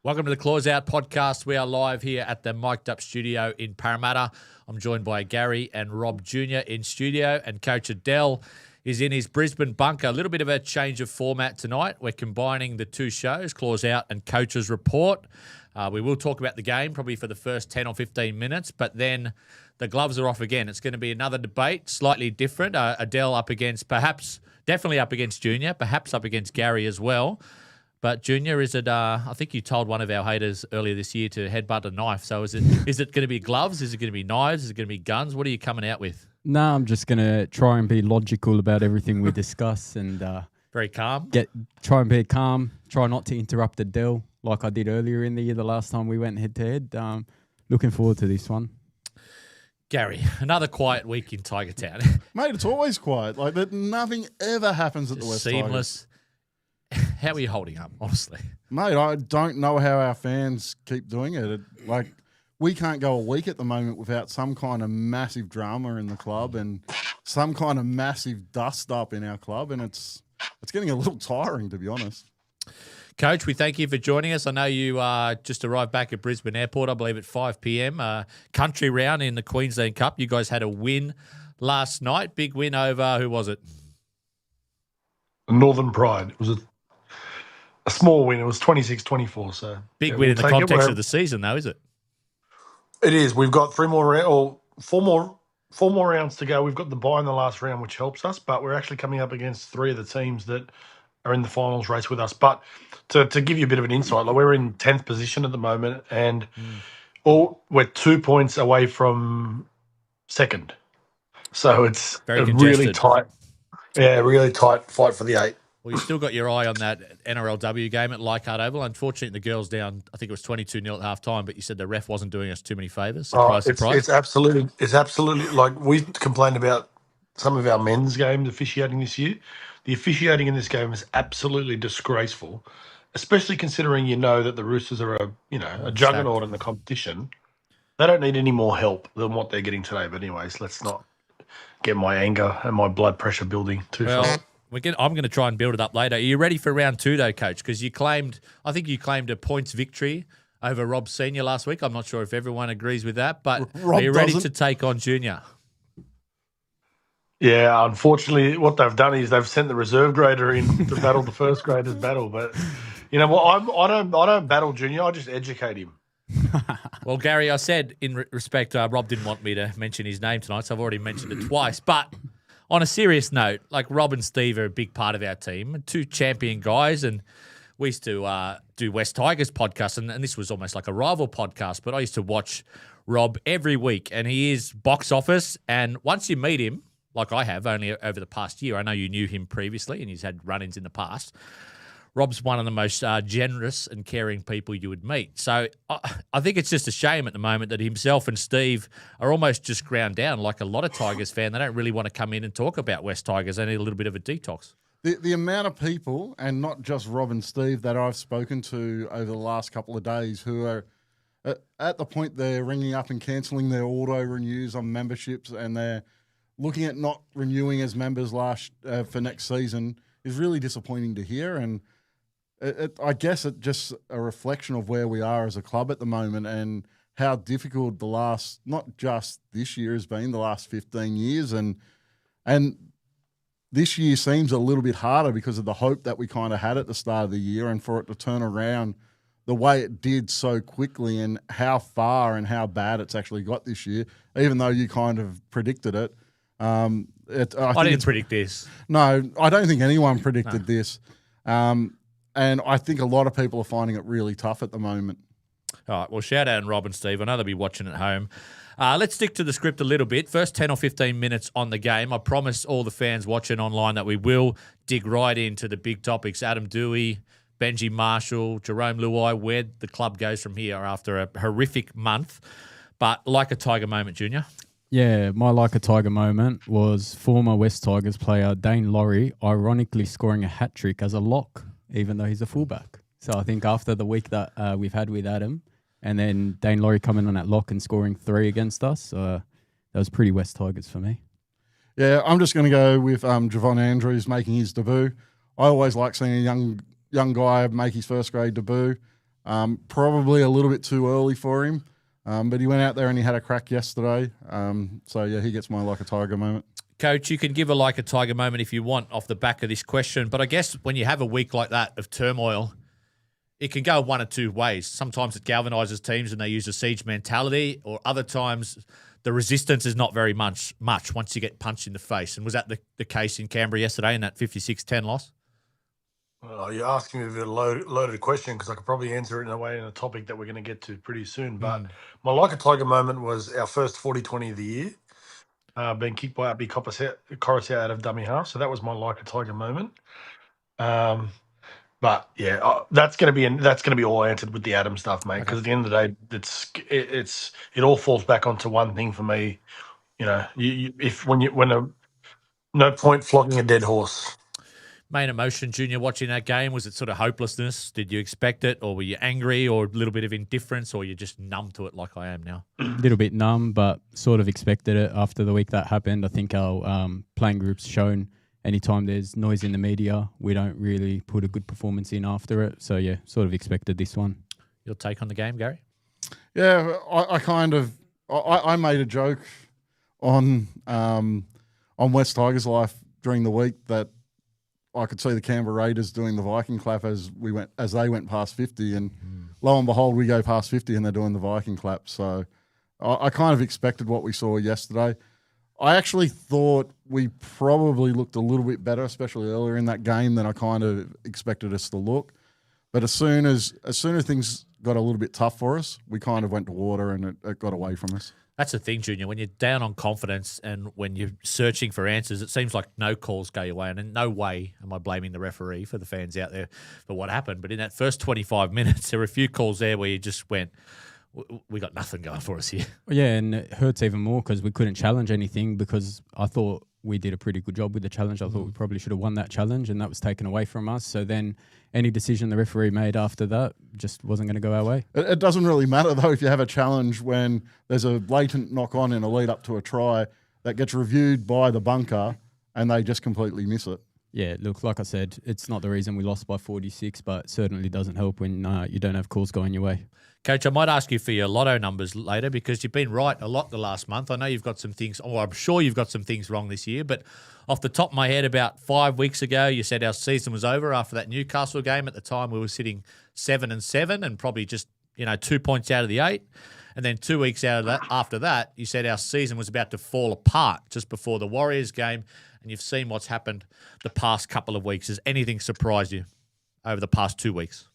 Welcome to the Claws Out podcast. We are live here at the Mic'd Up studio in Parramatta. I'm joined by Gary and Rob Jr. in studio, and Coach Adel is in his Brisbane bunker. A little bit of a change of format tonight. We're combining the two shows, Claws Out and Coach's Report. We will talk about the game probably for the first 10 or 15 minutes, but then the gloves are off again. It's going to be another debate, slightly different. Adel up against definitely up against Junior, perhaps up against Gary as well. But Junior, is it? I think you told one of our haters earlier this year to headbutt a knife. So is it going to be gloves? Is it going to be knives? Is it going to be guns? What are you coming out with? No, I'm just going to try and be logical about everything we discuss and very calm. Try and be calm. Try not to interrupt Adel like I did earlier in the year. The last time we went head to head. Looking forward to this one. Gary, another quiet week in Tiger Town. Mate, it's always quiet. Like that, nothing ever happens at the West Tigers. Seamless. How are you holding up, honestly? Mate, I don't know how our fans keep doing it. We can't go a week at the moment without some kind of massive drama in the club and some kind of massive dust up in our club, and it's getting a little tiring, to be honest. Coach, we thank you for joining us. I know you just arrived back at Brisbane Airport, I believe, at 5 p.m. Country round in the Queensland Cup. You guys had a win last night. Big win over, who was it? Northern Pride. It was a small win. It was 26-24. So big win in the context of the season, though, is it? It is. We've got four more rounds to go. We've got the bye in the last round, which helps us, but we're actually coming up against three of the teams that are in the finals race with us. But to give you a bit of an insight, like we're in 10th position at the moment, and we're 2 points away from second. So it's a really tight. Yeah, really tight fight for the 8. Well, you still got your eye on that NRLW game at Oval. Unfortunately, the girls down, I think it was 22-0 at halftime, but you said the ref wasn't doing us too many favours. Surprise. It's absolutely like we've complained about some of our men's games officiating this year. The officiating in this game is absolutely disgraceful, especially considering that the Roosters are a juggernaut in the competition. They don't need any more help than what they're getting today. But anyways, let's not get my anger and my blood pressure building too fast. I'm going to try and build it up later. Are you ready for round 2, though, Coach? Because I think you claimed a points victory over Rob Senior last week. I'm not sure if everyone agrees with that, but Rob are you ready to take on Junior? Yeah, unfortunately, what they've done is they've sent the reserve grader in to battle the first graders battle. But you know what? I don't battle Junior. I just educate him. Well, Gary, I said in respect, Rob didn't want me to mention his name tonight, so I've already mentioned it twice. But on a serious note, like Rob and Steve are a big part of our team, 2 champion guys, and we used to do West Tigers podcast, and this was almost like a rival podcast, but I used to watch Rob every week, and he is box office, and once you meet him, like I have only over the past year, I know you knew him previously, and he's had run-ins in the past, Rob's one of the most generous and caring people you would meet. So I think it's just a shame at the moment that himself and Steve are almost just ground down like a lot of Tigers fan. They don't really want to come in and talk about West Tigers. They need a little bit of a detox. The amount of people, and not just Rob and Steve, that I've spoken to over the last couple of days who are at the point they're ringing up and cancelling their auto-renews on memberships, and they're looking at not renewing as members for next season is really disappointing to hear. And I guess it's just a reflection of where we are as a club at the moment and how difficult not just this year has been, the last 15 years. And this year seems a little bit harder because of the hope that we kind of had at the start of the year, and for it to turn around the way it did so quickly and how far and how bad it's actually got this year, even though you kind of predicted it. I didn't predict this. No, I don't think anyone predicted this. And I think a lot of people are finding it really tough at the moment. All right, well, shout out to Rob and Steve. I know they'll be watching at home. Let's stick to the script a little bit. First 10 or 15 minutes on the game. I promise all the fans watching online that we will dig right into the big topics. Adam Dewey, Benji Marshall, Jerome Luai, where the club goes from here after a horrific month. But like a Tiger moment, Junior. Yeah, my like a Tiger moment was former West Tigers player Dane Laurie ironically scoring a hat-trick as a lock, even though he's a fullback. So I think after the week that we've had with Adam, and then Dane Laurie coming on that lock and scoring 3 against us, that was pretty West Tigers for me. Yeah, I'm just going to go with Javon Andrews making his debut. I always like seeing a young guy make his first grade debut. Probably a little bit too early for him, but he went out there and he had a crack yesterday. So, yeah, he gets my like a tiger moment. Coach, you can give a like a tiger moment if you want off the back of this question, but I guess when you have a week like that of turmoil, it can go one of two ways. Sometimes it galvanises teams and they use a siege mentality, or other times the resistance is not very much once you get punched in the face. And was that the case in Canberra yesterday in that 56-10 loss? Well, you're asking me a bit of a loaded question because I could probably answer it in a topic that we're going to get to pretty soon. But my like a tiger moment was our first 40-20 of the year. Being kicked by Uppy Coruscant out of dummy half. So that was my like a tiger moment. But yeah, that's going to be all answered with the Adam stuff, mate. Because at the end of the day, it all falls back onto one thing for me. You know, no point flogging a dead horse. Main emotion, Junior, watching that game, was it sort of hopelessness? Did you expect it, or were you angry, or a little bit of indifference, or you're just numb to it like I am now? A little bit numb, but sort of expected it after the week that happened. I think our playing group's shown anytime there's noise in the media, we don't really put a good performance in after it. So, yeah, sort of expected this one. Your take on the game, Gary? Yeah, I made a joke on West Tigers Life during the week that I could see the Canberra Raiders doing the Viking clap as they went past 50, and lo and behold, we go past 50 and they're doing the Viking clap. So I kind of expected what we saw yesterday. I actually thought we probably looked a little bit better, especially earlier in that game, than I kind of expected us to look. But as soon as things got a little bit tough for us, we kind of went to water and it got away from us. That's the thing, Junior. When you're down on confidence and when you're searching for answers, it seems like no calls go your way. And in no way am I blaming the referee for the fans out there for what happened. But in that first 25 minutes, there were a few calls there where you just went, we got nothing going for us here. Yeah, and it hurts even more because we couldn't challenge anything, because I thought we did a pretty good job with the challenge. I thought we probably should have won that challenge, and that was taken away from us. So then any decision the referee made after that just wasn't going to go our way. It doesn't really matter, though, if you have a challenge when there's a blatant knock-on in a lead-up to a try that gets reviewed by the bunker and they just completely miss it. Yeah, look, like I said, it's not the reason we lost by 46, but it certainly doesn't help when you don't have calls going your way. Coach, I might ask you for your lotto numbers later, because you've been right a lot the last month. I know you've got some things, or I'm sure you've got some things wrong this year, but off the top of my head, about 5 weeks ago, you said our season was over after that Newcastle game. At the time, we were sitting 7-7 and probably just 2 points out of the 8. And then 2 weeks after that, you said our season was about to fall apart just before the Warriors game. And you've seen what's happened the past couple of weeks. Has anything surprised you over the past 2 weeks?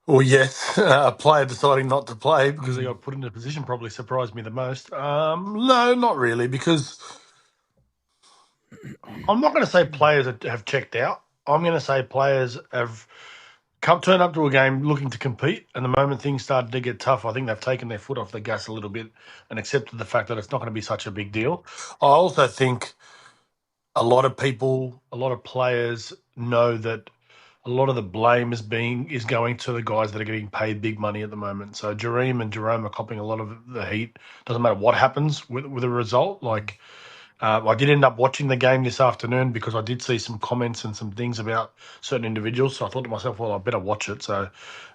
Well, yes, a player deciding not to play because they got put into a position probably surprised me the most. No, not really, because I'm not going to say players have checked out. I'm going to say players have turned up to a game looking to compete, and the moment things started to get tough, I think they've taken their foot off the gas a little bit and accepted the fact that it's not going to be such a big deal. I also think a lot of players know that a lot of the blame is going to the guys that are getting paid big money at the moment. So Jerome are copping a lot of the heat. Doesn't matter what happens with a result. Like I did end up watching the game this afternoon because I did see some comments and some things about certain individuals. So I thought to myself, well, I better watch it. So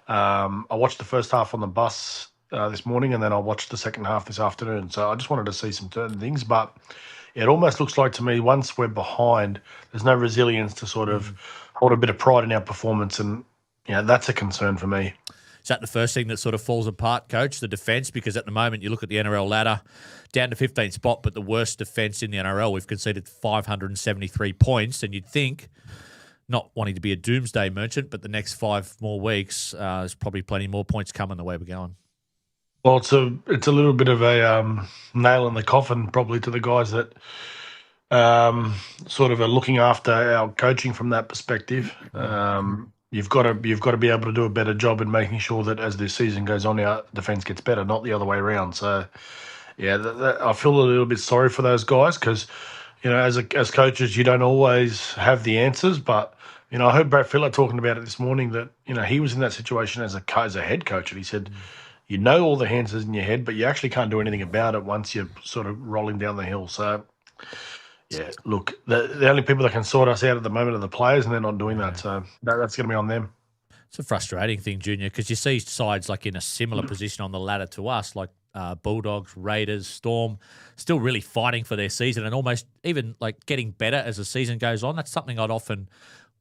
I watched the first half on the bus this morning, and then I watched the second half this afternoon. So I just wanted to see some certain things, but it almost looks like to me, once we're behind, there's no resilience to sort of hold a bit of pride in our performance, and that's a concern for me. Is that the first thing that sort of falls apart, Coach, the defence? Because at the moment you look at the NRL ladder, down to 15th spot, but the worst defence in the NRL. We've conceded 573 points, and you'd think, not wanting to be a doomsday merchant, but the next 5 more weeks, there's probably plenty more points coming the way we're going. Well, it's a little bit of a nail in the coffin probably to the guys that sort of are looking after our coaching from that perspective. You've got to be able to do a better job in making sure that as the season goes on, our defence gets better, not the other way around. So, yeah, I feel a little bit sorry for those guys because, as coaches, you don't always have the answers. But I heard Brad Fittler talking about it this morning that he was in that situation as a head coach, and he said, you know all the answers in your head, but you actually can't do anything about it once you're sort of rolling down the hill. So, yeah, look, the only people that can sort us out at the moment are the players, and they're not doing that. So that's going to be on them. It's a frustrating thing, Junior, because you see sides like in a similar position on the ladder to us, like Bulldogs, Raiders, Storm, still really fighting for their season and almost even like getting better as the season goes on. That's something I'd often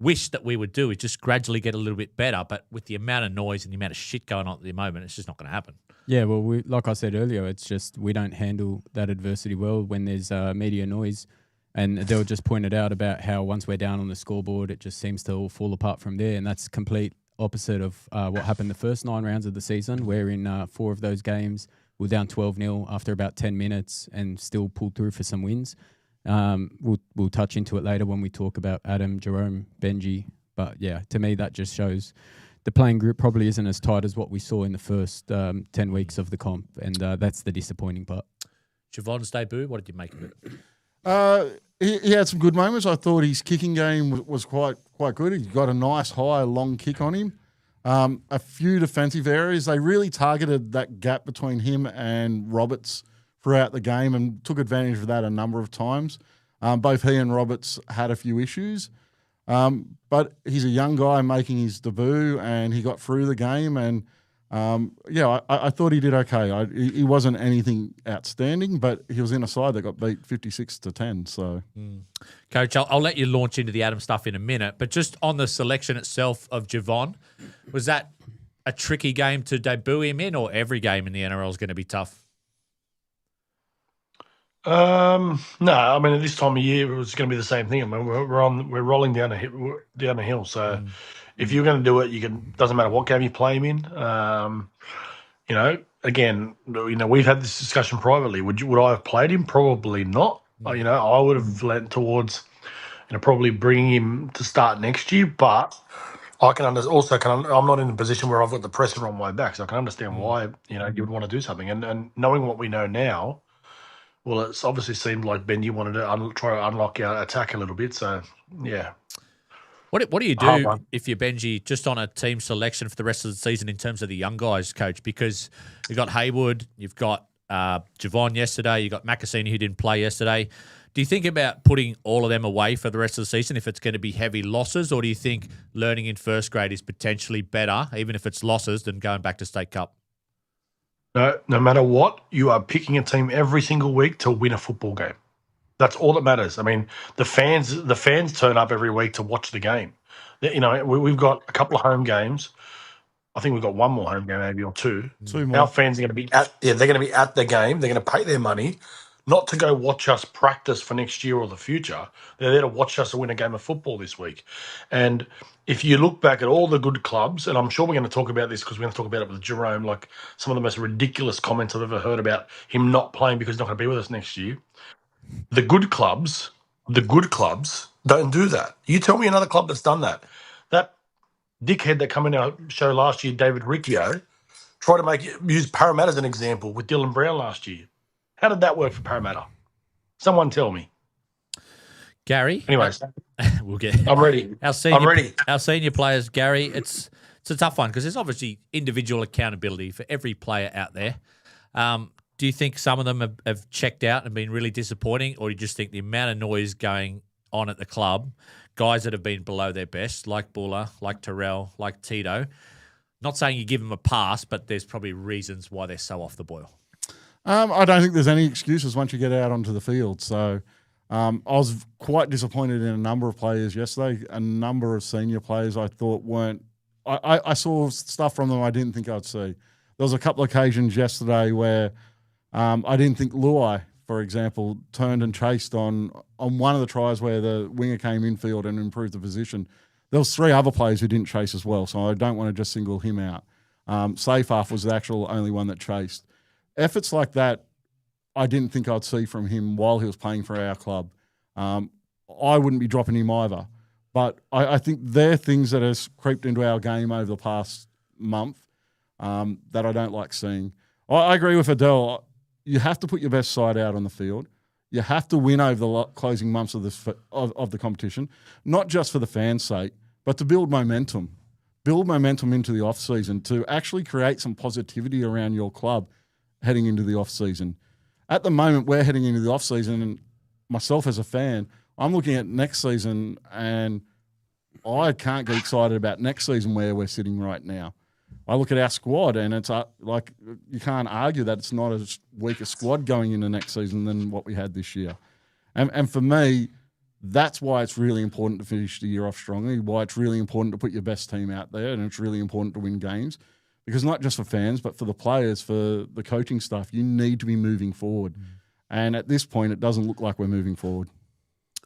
wish that we would do, is just gradually get a little bit better. But with the amount of noise and the amount of shit going on at the moment, it's just not going to happen. Yeah, well, like I said earlier, it's just we don't handle that adversity well when there's media noise. And Adel just pointed out about how once we're down on the scoreboard, it just seems to all fall apart from there. And that's complete opposite of what happened the first 9 rounds of the season, where in 4 of those games we're down 12-0 after about 10 minutes and still pulled through for some wins. We'll touch into it later when we talk about Adam, Jerome, Benji. But yeah, to me, that just shows the playing group probably isn't as tight as what we saw in the first 10 weeks of the comp. And that's the disappointing part. Javon's debut, what did you make of it? He had some good moments. I thought his kicking game was quite good. He got a nice high, long kick on him. A few defensive areas. They really targeted that gap between him and Roberts throughout the game and took advantage of that a number of times. Both he and Roberts had a few issues. But he's a young guy making his debut and he got through the game and I thought he did okay. He wasn't anything outstanding, but he was in a side that got beat 56-10. So, Coach, I'll let you launch into the Adam stuff in a minute, but just on the selection itself of Javon, was that a tricky game to debut him in, or every game in the NRL is going to be tough? No, I mean at this time of year it was going to be the same thing. I mean we're rolling down a hill. So if you're going to do it, doesn't matter what game you play him in. Again, we've had this discussion privately. Would I have played him? Probably not. I would have lent towards probably bringing him to start next year. But I can I'm not in a position where I've got the pressure on my back, so I can understand why you would want to do something. And knowing what we know now. Well, it's obviously seemed like Benji wanted to try to unlock our attack a little bit. So, yeah. What do you do if you're Benji just on a team selection for the rest of the season in terms of the young guys, Coach? Because you've got Haywood, you've got Javon yesterday, you've got Makasini who didn't play yesterday. Do you think about putting all of them away for the rest of the season if it's going to be heavy losses, or do you think learning in first grade is potentially better, even if it's losses, than going back to State Cup? No matter what, you are picking a team every single week to win a football game. That's all that matters. I mean, the fans turn up every week to watch the game. We've got a couple of home games. I think we've got one more home game, maybe, or two. 2 more. Our fans are going to be they're going to be at the game. They're going to pay their money, not to go watch us practice for next year or the future. They're there to watch us win a game of football this week. And if you look back at all the good clubs, and I'm sure we're going to talk about this because we're going to talk about it with Jerome, like some of the most ridiculous comments I've ever heard about him not playing because he's not going to be with us next year. The good clubs don't do that. You tell me another club that's done that. That dickhead that came in our show last year, David Riccio, tried to use Parramatta as an example with Dylan Brown last year. How did that work for Parramatta? Someone tell me. Gary? Anyways. We'll get. I'm ready. I'm ready. Our senior players, Gary, it's a tough one because there's obviously individual accountability for every player out there. Do you think some of them have checked out and been really disappointing, or do you just think the amount of noise going on at the club, guys that have been below their best, like Buller, like Terrell, like Tito, not saying you give them a pass, but there's probably reasons why they're so off the boil? I don't think there's any excuses once you get out onto the field. So I was quite disappointed in a number of players yesterday. A number of senior players I thought weren't. I saw stuff from them I didn't think I'd see. There was a couple of occasions yesterday where I didn't think Luai, for example, turned and chased on one of the tries where the winger came infield and improved the position. There was 3 other players who didn't chase as well, so I don't want to just single him out. Seyfarth was the actual only one that chased. Efforts like that, I didn't think I'd see from him while he was playing for our club. I wouldn't be dropping him either. But I think they're things that has creeped into our game over the past month that I don't like seeing. I agree with Adel. You have to put your best side out on the field. You have to win over the closing months of the competition, not just for the fans' sake, but to build momentum. Build momentum into the off-season to actually create some positivity around your club heading into the off-season. At the moment, we're heading into the off-season, and myself as a fan, I'm looking at next season and I can't get excited about next season where we're sitting right now. I look at our squad and it's like you can't argue that it's not as weak a squad going into next season than what we had this year. And for me, that's why it's really important to finish the year off strongly, why it's really important to put your best team out there, and it's really important to win games. Because not just for fans, but for the players, for the coaching staff, you need to be moving forward. And at this point, it doesn't look like we're moving forward.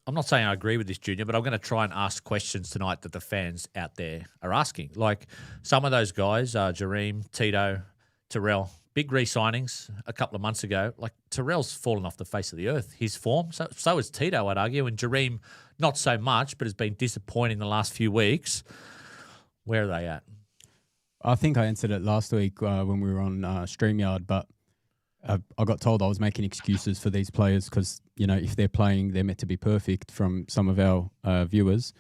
I'm not saying I agree with this, Junior, but I'm going to try and ask questions tonight that the fans out there are asking. Like some of those guys, Jareem, Tito, Terrell, big re-signings a couple of months ago. Like Terrell's fallen off the face of the earth, his form. So is Tito, I'd argue, and Jareem not so much, but has been disappointing the last few weeks. Where are they at? I think I answered it last week when we were on StreamYard, but I got told I was making excuses for these players because, you know, if they're playing, they're meant to be perfect from some of our viewers.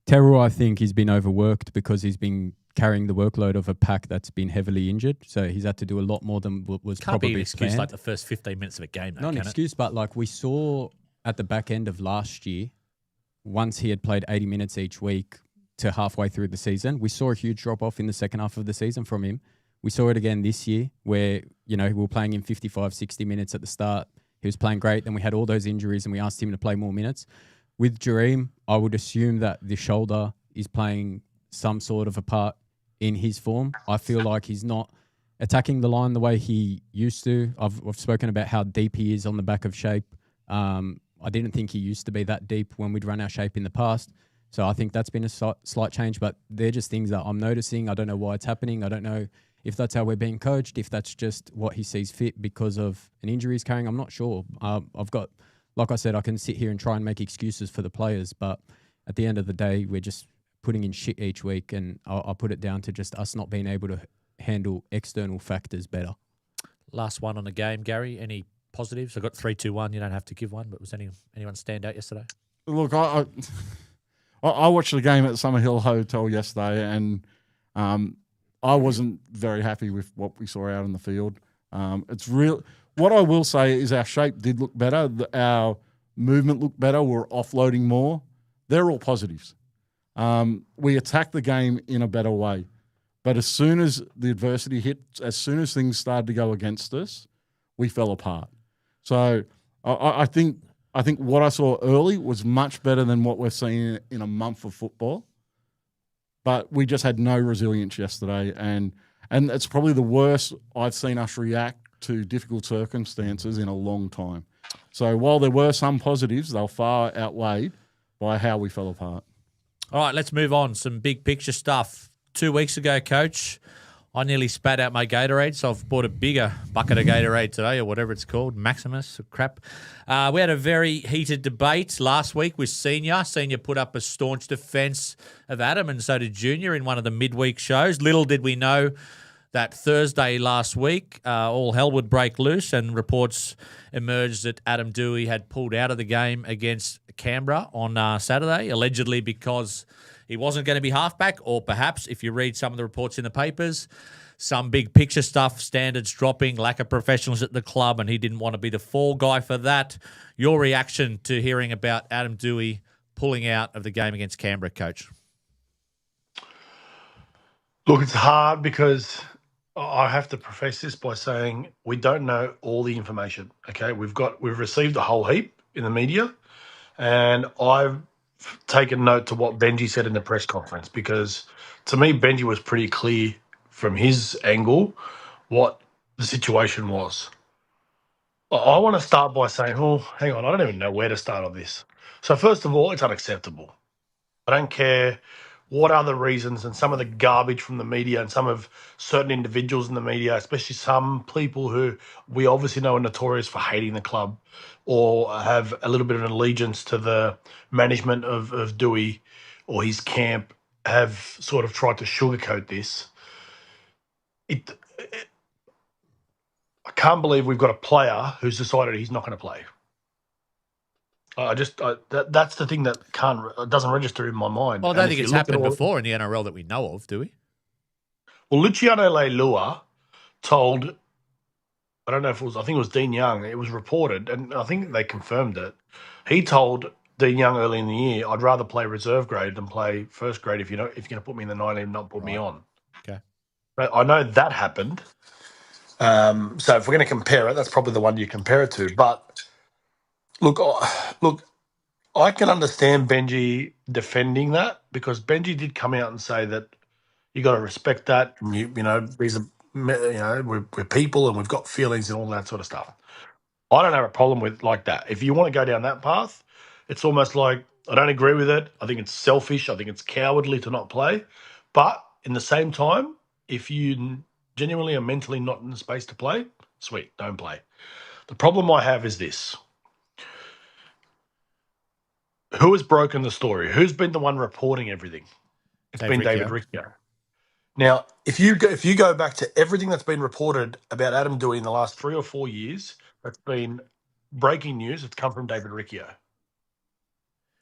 Terrell, I think he's been overworked because he's been carrying the workload of a pack that's been heavily injured. So he's had to do a lot more than what was Can't probably be an excuse planned. like the first 15 minutes of a game, though, Not an can it? excuse, but like we saw at the back end of last year, once he had played 80 minutes each week to halfway through the season, we saw a huge drop-off in the second half of the season from him. We saw it again this year where, you know, we were playing him 55, 60 minutes at the start. He was playing great. Then we had all those injuries and we asked him to play more minutes. With Jareem, I would assume that the shoulder is playing some sort of a part in his form. I feel like he's not attacking the line the way he used to. I've spoken about how deep he is on the back of shape. I didn't think he used to be that deep when we'd run our shape in the past. So I think that's been a slight change, but they're just things that I'm noticing. I don't know why it's happening. I don't know if that's how we're being coached, if that's just what he sees fit because of an injury he's carrying. I'm not sure. I've got, like I said, I can sit here and try and make excuses for the players, but at the end of the day, we're just putting in shit each week, and I'll put it down to just us not being able to handle external factors better. Last one on the game, Gary. Any positives? I got 3-2-1. You don't have to give one, but was anyone stand out yesterday? Look, I watched the game at the Summerhill Hotel yesterday, and I wasn't very happy with what we saw out in the field. It's real. What I will say is our shape did look better. Our movement looked better. We're offloading more. They're all positives. We attacked the game in a better way. But as soon as the adversity hit, as soon as things started to go against us, we fell apart. So I think what I saw early was much better than what we're seeing in a month of football. But we just had no resilience yesterday, and it's probably the worst I've seen us react to difficult circumstances in a long time. So while there were some positives, they were far outweighed by how we fell apart. All right, let's move on. Some big picture stuff. 2 weeks ago, Coach, I nearly spat out my Gatorade, so I've bought a bigger bucket of Gatorade today, or whatever it's called, Maximus, or crap. We had a very heated debate last week with Senior. Senior put up a staunch defence of Adam, and so did Junior in one of the midweek shows. Little did we know that Thursday last week, all hell would break loose, and reports emerged that Adam Dewey had pulled out of the game against Canberra on Saturday, allegedly because he wasn't going to be halfback, or perhaps, if you read some of the reports in the papers, some big picture stuff, standards dropping, lack of professionals at the club, and he didn't want to be the fall guy for that. Your reaction to hearing about Adam Dewey pulling out of the game against Canberra, Coach? Look, it's hard because I have to preface this by saying we don't know all the information. Okay, we've received a whole heap in the media, and I've taken note to what Benji said in the press conference, because to me Benji was pretty clear from his angle what the situation was. I want to start by saying, hang on, I don't even know where to start on this. So first of all, it's unacceptable. I don't care what other reasons and some of the garbage from the media and some of certain individuals in the media, especially some people who we obviously know are notorious for hating the club or have a little bit of an allegiance to the management of Dewey or his camp, have sort of tried to sugarcoat this. I can't believe we've got a player who's decided he's not going to play. That's the thing that doesn't register in my mind. Well, I don't think it's happened before in the NRL that we know of, do we? Well, Luciano Leilua told, I think it was Dean Young, it was reported, and I think they confirmed it. He told Dean Young early in the year, I'd rather play reserve grade than play first grade if you're going to put me in the 19 and not put me on. Okay. But I know that happened. So if we're going to compare it, that's probably the one you compare it to. But look, I can understand Benji defending that because Benji did come out and say that you got to respect that. You know, we're people and we've got feelings and all that sort of stuff. I don't have a problem with like that. If you want to go down that path, it's almost like I don't agree with it. I think it's selfish. I think it's cowardly to not play. But in the same time, if you genuinely are mentally not in the space to play, sweet, don't play. The problem I have is this. Who has broken the story? Who's been the one reporting everything? It's been David Riccio. Now, if you go back to everything that's been reported about Adam doing in the last 3 or 4 years, that's been breaking news. It's come from David Riccio.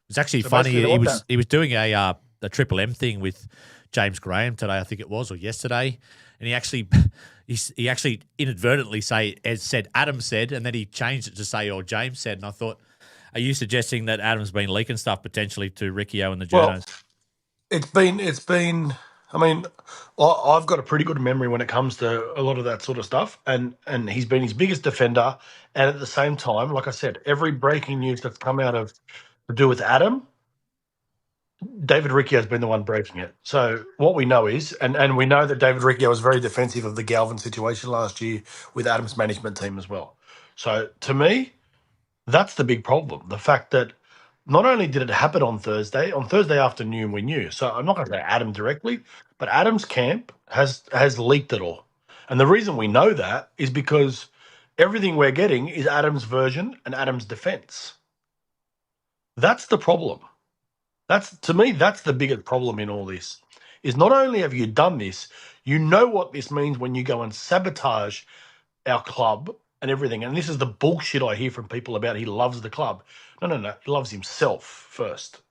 It's actually So funny. basically He was doing a Triple M thing with James Graham today, I think it was, or yesterday, and he actually inadvertently said Adam said, and then he changed it to say or James said, and I thought, are you suggesting that Adam's been leaking stuff potentially to Riccio and the journos? Well, it's been. I mean, I've got a pretty good memory when it comes to a lot of that sort of stuff, and he's been his biggest defender. And at the same time, like I said, every breaking news that's come out of to do with Adam, David Riccio has been the one breaking it. So what we know is, and we know that David Riccio was very defensive of the Galvin situation last year with Adam's management team as well. So to me, that's the big problem. The fact that not only did it happen on Thursday afternoon we knew. So I'm not going to say Adam directly, but Adam's camp has leaked it all. And the reason we know that is because everything we're getting is Adam's version and Adam's defense. That's the problem. To me, that's the biggest problem in all this. Is not only have you done this, you know what this means when you go and sabotage our club and everything. And this is the bullshit I hear from people about he loves the club. No. He loves himself first,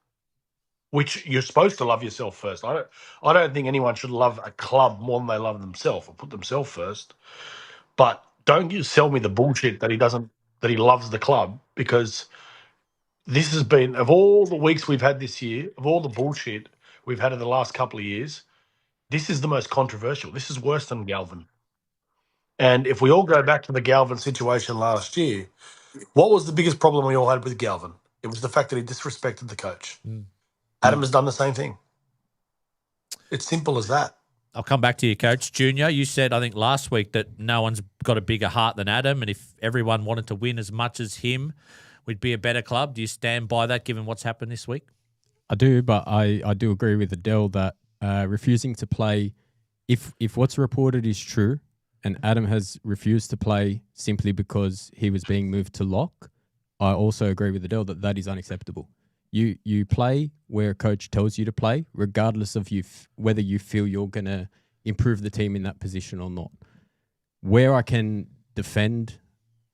which you're supposed to love yourself first. I don't think anyone should love a club more than they love themselves or put themselves first. But don't you sell me the bullshit that he loves the club, because this has been, of all the weeks we've had this year, of all the bullshit we've had in the last couple of years, this is the most controversial. This is worse than Galvin. And if we all go back to the Galvin situation last year, what was the biggest problem we all had with Galvin? It was the fact that he disrespected the coach. Adam has done the same thing. It's simple as that. I'll come back to you, Coach. Junior, you said, I think last week, that no one's got a bigger heart than Adam, and if everyone wanted to win as much as him, we'd be a better club. Do you stand by that, given what's happened this week? I do, but I do agree with Adel that refusing to play, if what's reported is true, and Adam has refused to play simply because he was being moved to lock, I also agree with Adel that is unacceptable. You play where a coach tells you to play, regardless of whether you feel you're going to improve the team in that position or not. Where I can defend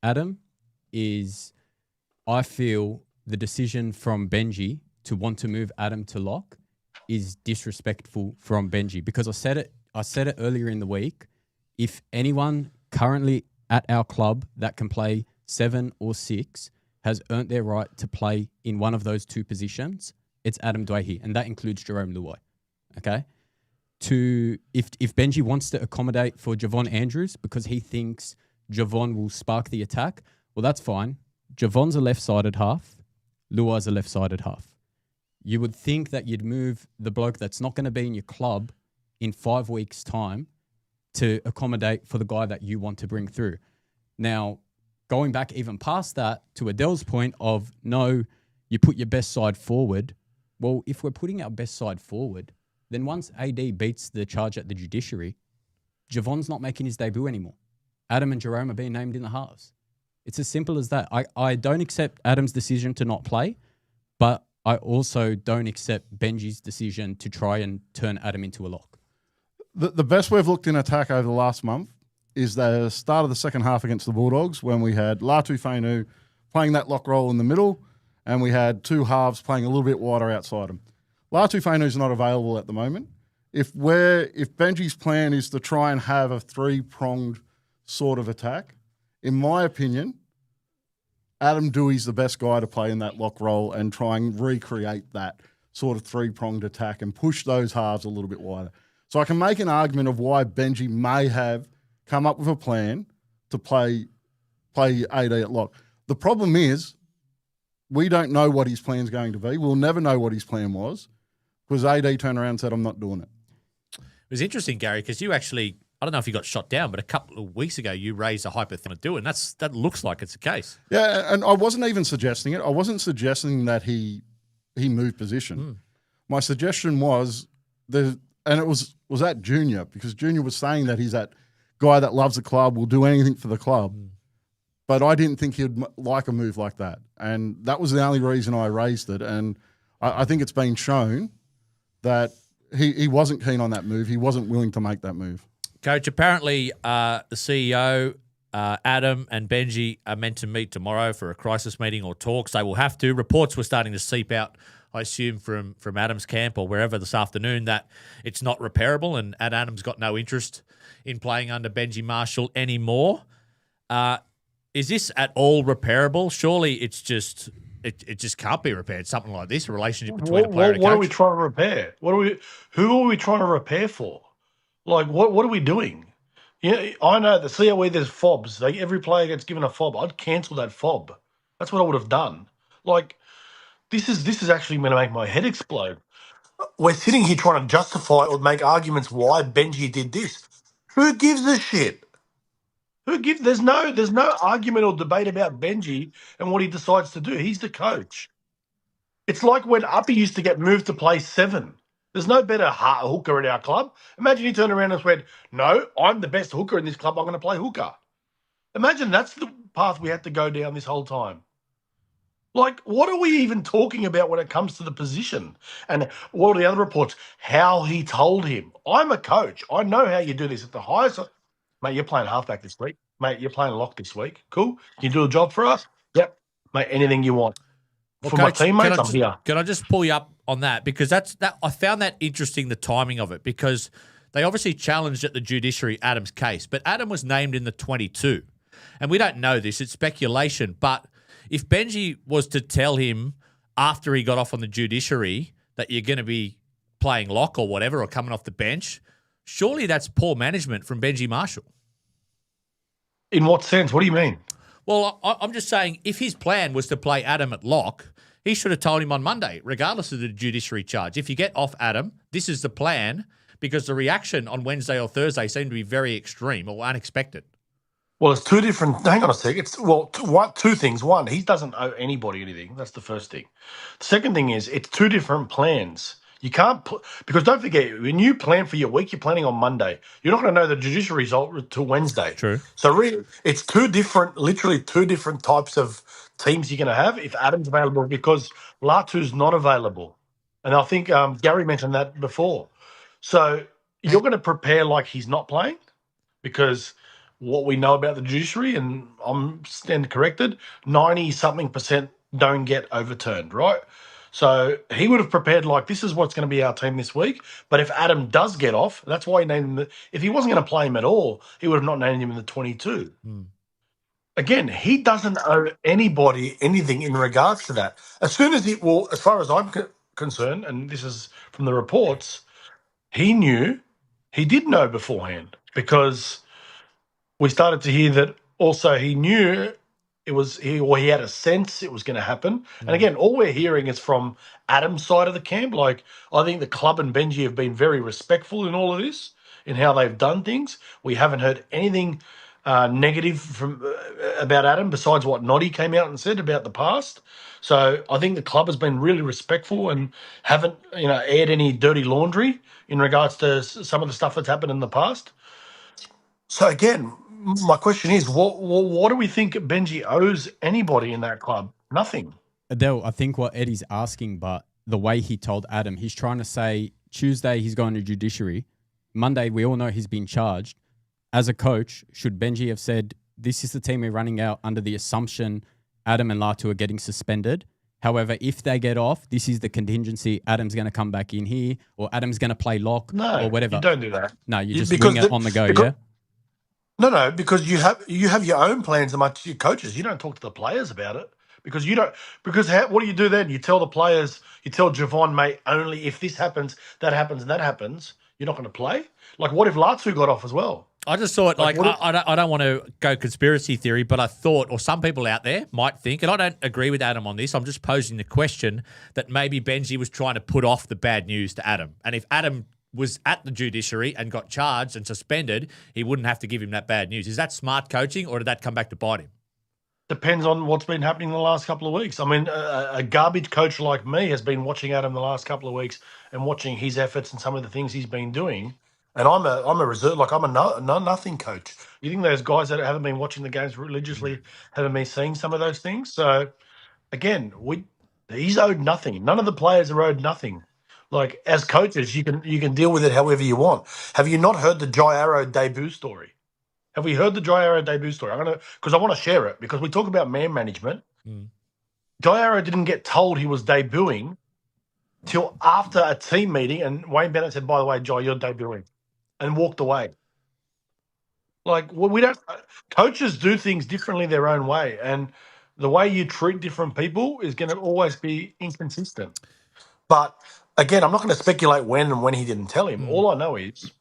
Adam is, I feel the decision from Benji to want to move Adam to lock is disrespectful from Benji, because I said it earlier in the week. If anyone currently at our club that can play 7 or 6 has earned their right to play in one of those two positions, it's Adam Dwayhe, and that includes Jerome Luai. Okay? If Benji wants to accommodate for Javon Andrews because he thinks Javon will spark the attack, well, that's fine. Javon's a left-sided half. Luai's a left-sided half. You would think that you'd move the bloke that's not going to be in your club in 5 weeks' time to accommodate for the guy that you want to bring through. Now, going back even past that, to Adele's point of, no, you put your best side forward. Well, if we're putting our best side forward, then once AD beats the charge at the judiciary, Javon's not making his debut anymore. Adam and Jerome are being named in the halves. It's as simple as that. I don't accept Adam's decision to not play, but I also don't accept Benji's decision to try and turn Adam into a lock. The best we've looked in attack over the last month is the start of the second half against the Bulldogs, when we had Latu Fainu playing that lock role in the middle, and we had two halves playing a little bit wider outside him. Latu Fainu's not available at the moment. If Benji's plan is to try and have a 3-pronged sort of attack, in my opinion, Adam Dewey's the best guy to play in that lock role and try and recreate that sort of three-pronged attack and push those halves a little bit wider. So I can make an argument of why Benji may have come up with a plan to play AD at lock. The problem is we don't know what his plan's going to be. We'll never know what his plan was because AD turned around and said, I'm not doing it. It was interesting, Gary, because you actually, I don't know if you got shot down, but a couple of weeks ago you raised a hypothetical to do it, and that looks like it's the case. Yeah, and I wasn't even suggesting it. I wasn't suggesting that he moved position. My suggestion was, and it was at Junior, because Junior was saying that he's that guy that loves the club, will do anything for the club. But I didn't think he'd like a move like that. And that was the only reason I raised it. And I think it's been shown that he wasn't keen on that move. He wasn't willing to make that move. Coach, apparently the CEO, Adam and Benji are meant to meet tomorrow for a crisis meeting or talks. They will have to. Reports were starting to seep out, I assume, from Adam's camp or wherever this afternoon that it's not repairable and Adam's got no interest in playing under Benji Marshall anymore. Is this at all repairable? Surely it's just it just can't be repaired. Something like this, a relationship between a player and a coach. What are we trying to repair? Who are we trying to repair for? Like, what are we doing? Yeah, I know the COE, there's fobs. Every player gets given a fob. I'd cancel that fob. That's what I would have done. Like, this is actually going to make my head explode. We're sitting here trying to justify or make arguments why Benji did this. Who gives a shit? There's no argument or debate about Benji and what he decides to do. He's the coach. It's like when Uppy used to get moved to play 7. There's no better hooker at our club. Imagine he turned around and said, no, I'm the best hooker in this club. I'm going to play hooker. Imagine that's the path we had to go down this whole time. Like, what are we even talking about when it comes to the position? And what are the other reports? How he told him. I'm a coach. I know how you do this at the highest. Mate, you're playing halfback this week. Mate, you're playing lock this week. Cool. Can you do a job for us? Yep. Mate, anything you want. Well, for Coach, my teammates, I'm here. Can I just pull you up on that? Because that I found that interesting, the timing of it, because they obviously challenged at the judiciary Adam's case, but Adam was named in the 22. And we don't know this, it's speculation, but if Benji was to tell him after he got off on the judiciary that you're going to be playing lock or whatever, or coming off the bench, surely that's poor management from Benji Marshall. In what sense? What do you mean? Well, I'm just saying if his plan was to play Adam at lock, he should have told him on Monday, regardless of the judiciary charge. If you get off Adam, this is the plan, because the reaction on Wednesday or Thursday seemed to be very extreme or unexpected. Well, it's two different. Hang on a sec. It's two things. One, he doesn't owe anybody anything. That's the first thing. The second thing is it's two different plans. You can't because don't forget, when you plan for your week, you're planning on Monday. You're not going to know the judicial result until Wednesday. True. So really, it's literally two different types of teams you're going to have if Adam's available, because Latu's not available, and I think Gary mentioned that before. So you're going to prepare like he's not playing, because what we know about the judiciary, and I'm stand corrected, 90-something% don't get overturned, right? So he would have prepared like this is what's going to be our team this week. But if Adam does get off, that's why he named him. If he wasn't going to play him at all, he would have not named him in the 22. Again, he doesn't owe anybody anything in regards to that. As soon as as far as I'm concerned, and this is from the reports, he did know beforehand, because we started to hear that also he knew he had a sense it was going to happen. And again, all we're hearing is from Adam's side of the camp. Like, I think the club and Benji have been very respectful in all of this, in how they've done things. We haven't heard anything negative from about Adam besides what Noddy came out and said about the past. So I think the club has been really respectful and haven't aired any dirty laundry in regards to some of the stuff that's happened in the past. So again, my question is, what do we think Benji owes anybody in that club? Nothing. Adel, I think what Eddie's asking, but the way he told Adam, he's trying to say Tuesday he's going to judiciary. Monday, we all know he's been charged. As a coach, should Benji have said, this is the team we're running out under the assumption Adam and Latu are getting suspended? However, if they get off, this is the contingency. Adam's going to come back in here, or Adam's going to play lock, or whatever. You don't do that. No, you just wing it on the go, yeah? No, because you have your own plans amongst your coaches. You don't talk to the players about it because you don't. Because what do you do then? You tell the players, you tell Javon, mate, only if this happens, that happens, and that happens, you're not going to play. Like, what if Latu got off as well? I just thought, Like, I don't want to go conspiracy theory, but I thought, or some people out there might think, and I don't agree with Adam on this, I'm just posing the question that maybe Benji was trying to put off the bad news to Adam. And if Adam was at the judiciary and got charged and suspended, he wouldn't have to give him that bad news. Is that smart coaching, or did that come back to bite him? Depends on what's been happening the last couple of weeks. I mean, a garbage coach like me has been watching Adam the last couple of weeks and watching his efforts and some of the things he's been doing. And I'm a reserve, like I'm a nothing coach. You think those guys that haven't been watching the games religiously haven't been seeing some of those things? So again, he's owed nothing. None of the players are owed nothing. Like, as coaches, you can deal with it however you want. Have you not heard the Jai Arrow debut story? Have we heard the Jai Arrow debut story? Because I want to share it, because we talk about man management. Jai Arrow didn't get told he was debuting till after a team meeting, and Wayne Bennett said, "By the way, Jai, you're debuting," and walked away. Like, we don't. Coaches do things differently their own way, and the way you treat different people is going to always be inconsistent. But again, I'm not going to speculate when and when he didn't tell him. All I know is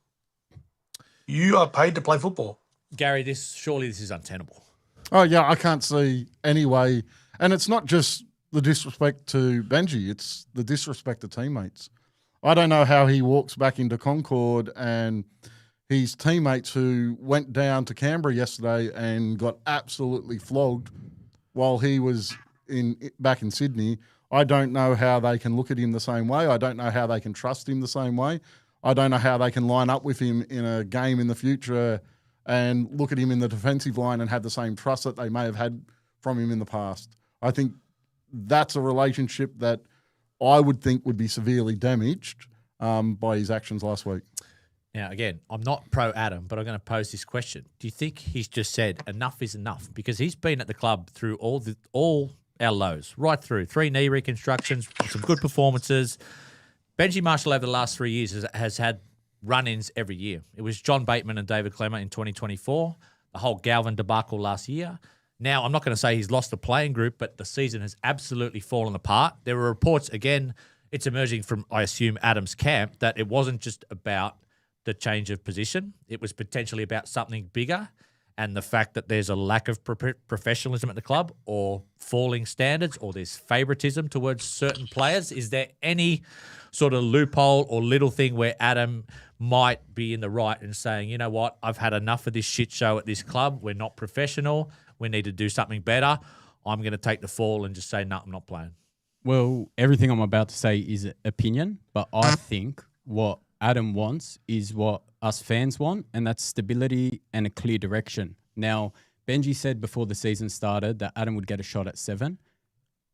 you are paid to play football. Gary, surely this is untenable. Oh, yeah, I can't see any way. And it's not just the disrespect to Benji, it's the disrespect to teammates. I don't know how he walks back into Concord and his teammates who went down to Canberra yesterday and got absolutely flogged while he was back in Sydney. I don't know how they can look at him the same way. I don't know how they can trust him the same way. I don't know how they can line up with him in a game in the future and look at him in the defensive line and have the same trust that they may have had from him in the past. I think that's a relationship that I would think would be severely damaged by his actions last week. Now, again, I'm not pro Adam, but I'm going to pose this question. Do you think he's just said enough is enough? Because he's been at the club through all our lows, right through 3 knee reconstructions, some good performances. Benji Marshall over the last 3 years has had run-ins every year. It was John Bateman and David Clemmer in 2024, the whole Galvin debacle last year. Now, I'm not going to say he's lost the playing group, but the season has absolutely fallen apart. There were reports, again, it's emerging from, I assume, Adam's camp, that it wasn't just about the change of position. It was potentially about something bigger, and the fact that there's a lack of professionalism at the club, or falling standards, or there's favoritism towards certain players. Is there any sort of loophole or little thing where Adam might be in the right in saying, you know what, I've had enough of this shit show at this club. We're not professional. We need to do something better. I'm going to take the fall and just say, no, I'm not playing. Well, everything I'm about to say is opinion, but I think what Adam wants is what us fans want, and that's stability and a clear direction. Now, Benji said before the season started that Adam would get a shot at 7.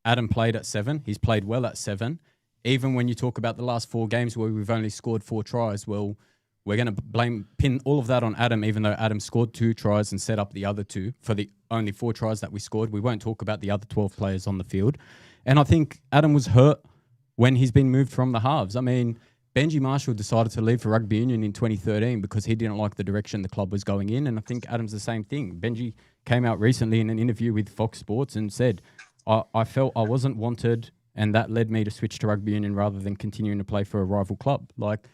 Adam played at 7. He's played well at 7. Even when you talk about the last 4 games where we've only scored 4 tries, well, we're going to pin all of that on Adam, even though Adam scored 2 tries and set up the other 2 for the only 4 tries that we scored. We won't talk about the other 12 players on the field. And I think Adam was hurt when he's been moved from the halves. I mean, Benji Marshall decided to leave for rugby union in 2013 because he didn't like the direction the club was going in. And I think Adam's the same thing. Benji came out recently in an interview with Fox Sports and said, I felt I wasn't wanted, and that led me to switch to rugby union rather than continuing to play for a rival club. Like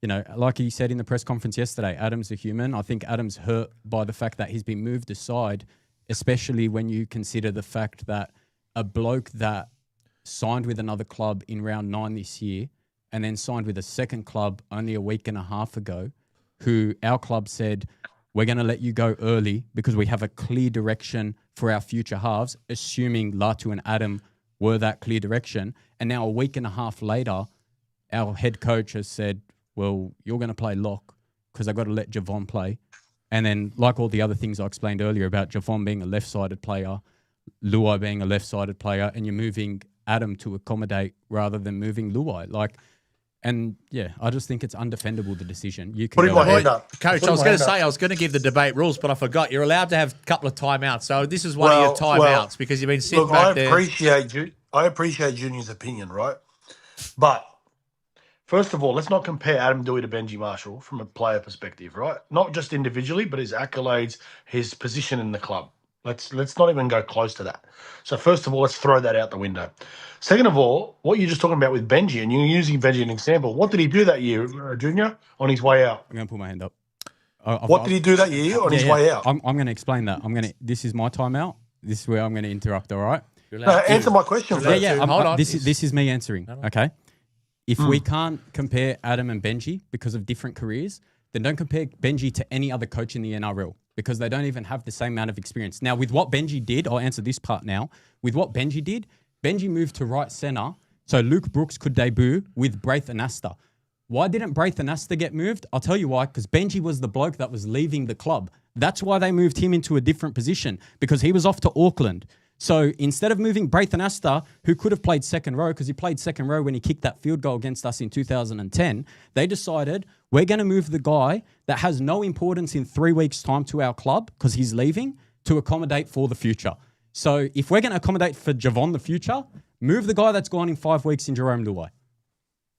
he said in the press conference yesterday, Adam's a human. I think Adam's hurt by the fact that he's been moved aside, especially when you consider the fact that a bloke that signed with another club in round 9 this year and then signed with a second club only a week and a half ago, who our club said, we're going to let you go early because we have a clear direction for our future halves, assuming Latu and Adam were that clear direction. And now a week and a half later, our head coach has said, well, you're going to play lock because I've got to let Javon play. And then, like all the other things I explained earlier about Javon being a left-sided player, Luai being a left-sided player, and you're moving Adam to accommodate rather than moving Luai. And yeah, I just think it's undefendable, the decision. You can Putting my hand up. Coach, I was going to say, I was going to give the debate rules, but I forgot. You're allowed to have a couple of timeouts. So this is one of your timeouts because you've been sitting back there. I appreciate Junior's opinion, right? But First of all, let's not compare Adam Doueihi to Benji Marshall from a player perspective, right? Not just individually, but his accolades, his position in the club. Let's not even go close to that. So first of all, let's throw that out the window. Second of all, what you're just talking about with Benji, and you're using Benji as an example. What did he do that year, Junior, on his way out? I'm going to put my hand up. What did he do that year on his way out? I'm going to explain that. This is my timeout. This is where I'm going to interrupt. All right. No, answer my question first. Hold on. This is me answering. Okay. If we can't compare Adam and Benji because of different careers, then don't compare Benji to any other coach in the NRL because they don't even have the same amount of experience. Now, with what Benji did, I'll answer this part now. With what Benji did, Benji moved to right centre so Luke Brooks could debut with Braith Anasta. Why didn't Braith Anasta get moved? I'll tell you why, because Benji was the bloke that was leaving the club. That's why they moved him into a different position, because he was off to Auckland. So instead of moving Braith Anasta, who could have played second row, because he played second row when he kicked that field goal against us in 2010, they decided we're going to move the guy that has no importance in 3 weeks' time to our club, because he's leaving, to accommodate for the future. So if we're going to accommodate for Javon the future, move the guy that's gone in 5 weeks in Jerome Luai.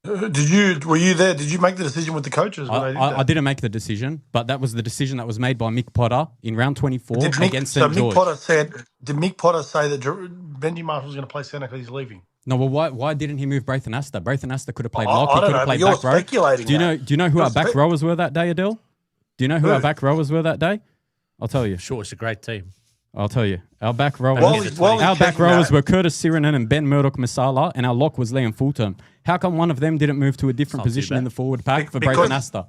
Were you there? Did you make the decision with the coaches? I didn't make the decision, but that was the decision that was made by Mick Potter in round 24 against St. George. Did Mick Potter say that Benji Marshall was going to play centre because he's leaving? No, well, why didn't he move Braith Anasta? Braith Anasta could have played lock. He could have played back row. Speculating. Do you know who our back rowers were that day, Adel? Do you know who our back rowers were that day? I'll tell you. Sure, it's a great team. I'll tell you. Our back rowers were Curtis Sirenen and Ben Murdoch-Masala, and our lock was Liam Fulton. How come one of them didn't move to a different position in the forward pack for Braith Anasta?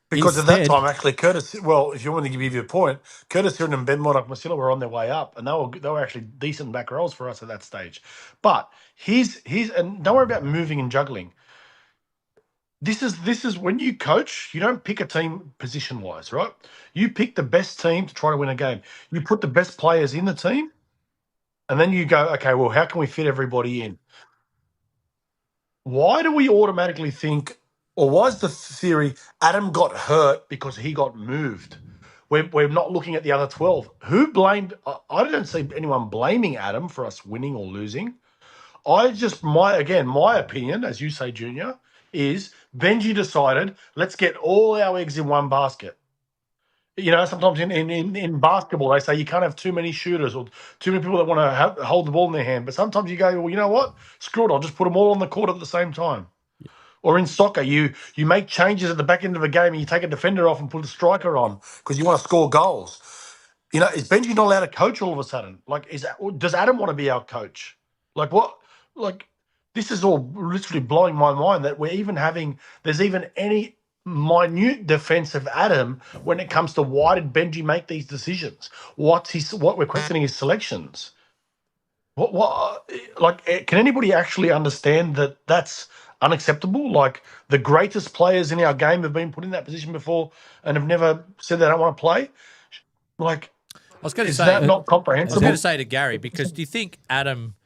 Because at that time, actually, if you want to give you a point, Curtis Sirenen and Ben Murdoch-Masala were on their way up, and they were actually decent back rows for us at that stage. But and don't worry about moving and juggling. This is when you coach, you don't pick a team position wise, right? You pick the best team to try to win a game. You put the best players in the team, and then you go, okay, well, how can we fit everybody in? Why do we automatically think, or why is the theory Adam got hurt because he got moved? We're not looking at the other 12. Who blamed? I don't see anyone blaming Adam for us winning or losing. My opinion, as you say, Junior, is Benji decided, let's get all our eggs in one basket. You know, sometimes in basketball, they say you can't have too many shooters or too many people that want to hold the ball in their hand. But sometimes you go, well, you know what? Screw it. I'll just put them all on the court at the same time. Yeah. Or in soccer, you make changes at the back end of a game and you take a defender off and put a striker on because you want to score goals. You know, is Benji not allowed to coach all of a sudden? Does Adam want to be our coach? This is all literally blowing my mind that there's even any minute defense of Adam when it comes to why did Benji make these decisions? What we're questioning his selections. Can anybody actually understand that that's unacceptable? Like, the greatest players in our game have been put in that position before and have never said they don't want to play. Like, I was going to say, that not comprehensible? I was going to say to Gary, because do you think Adam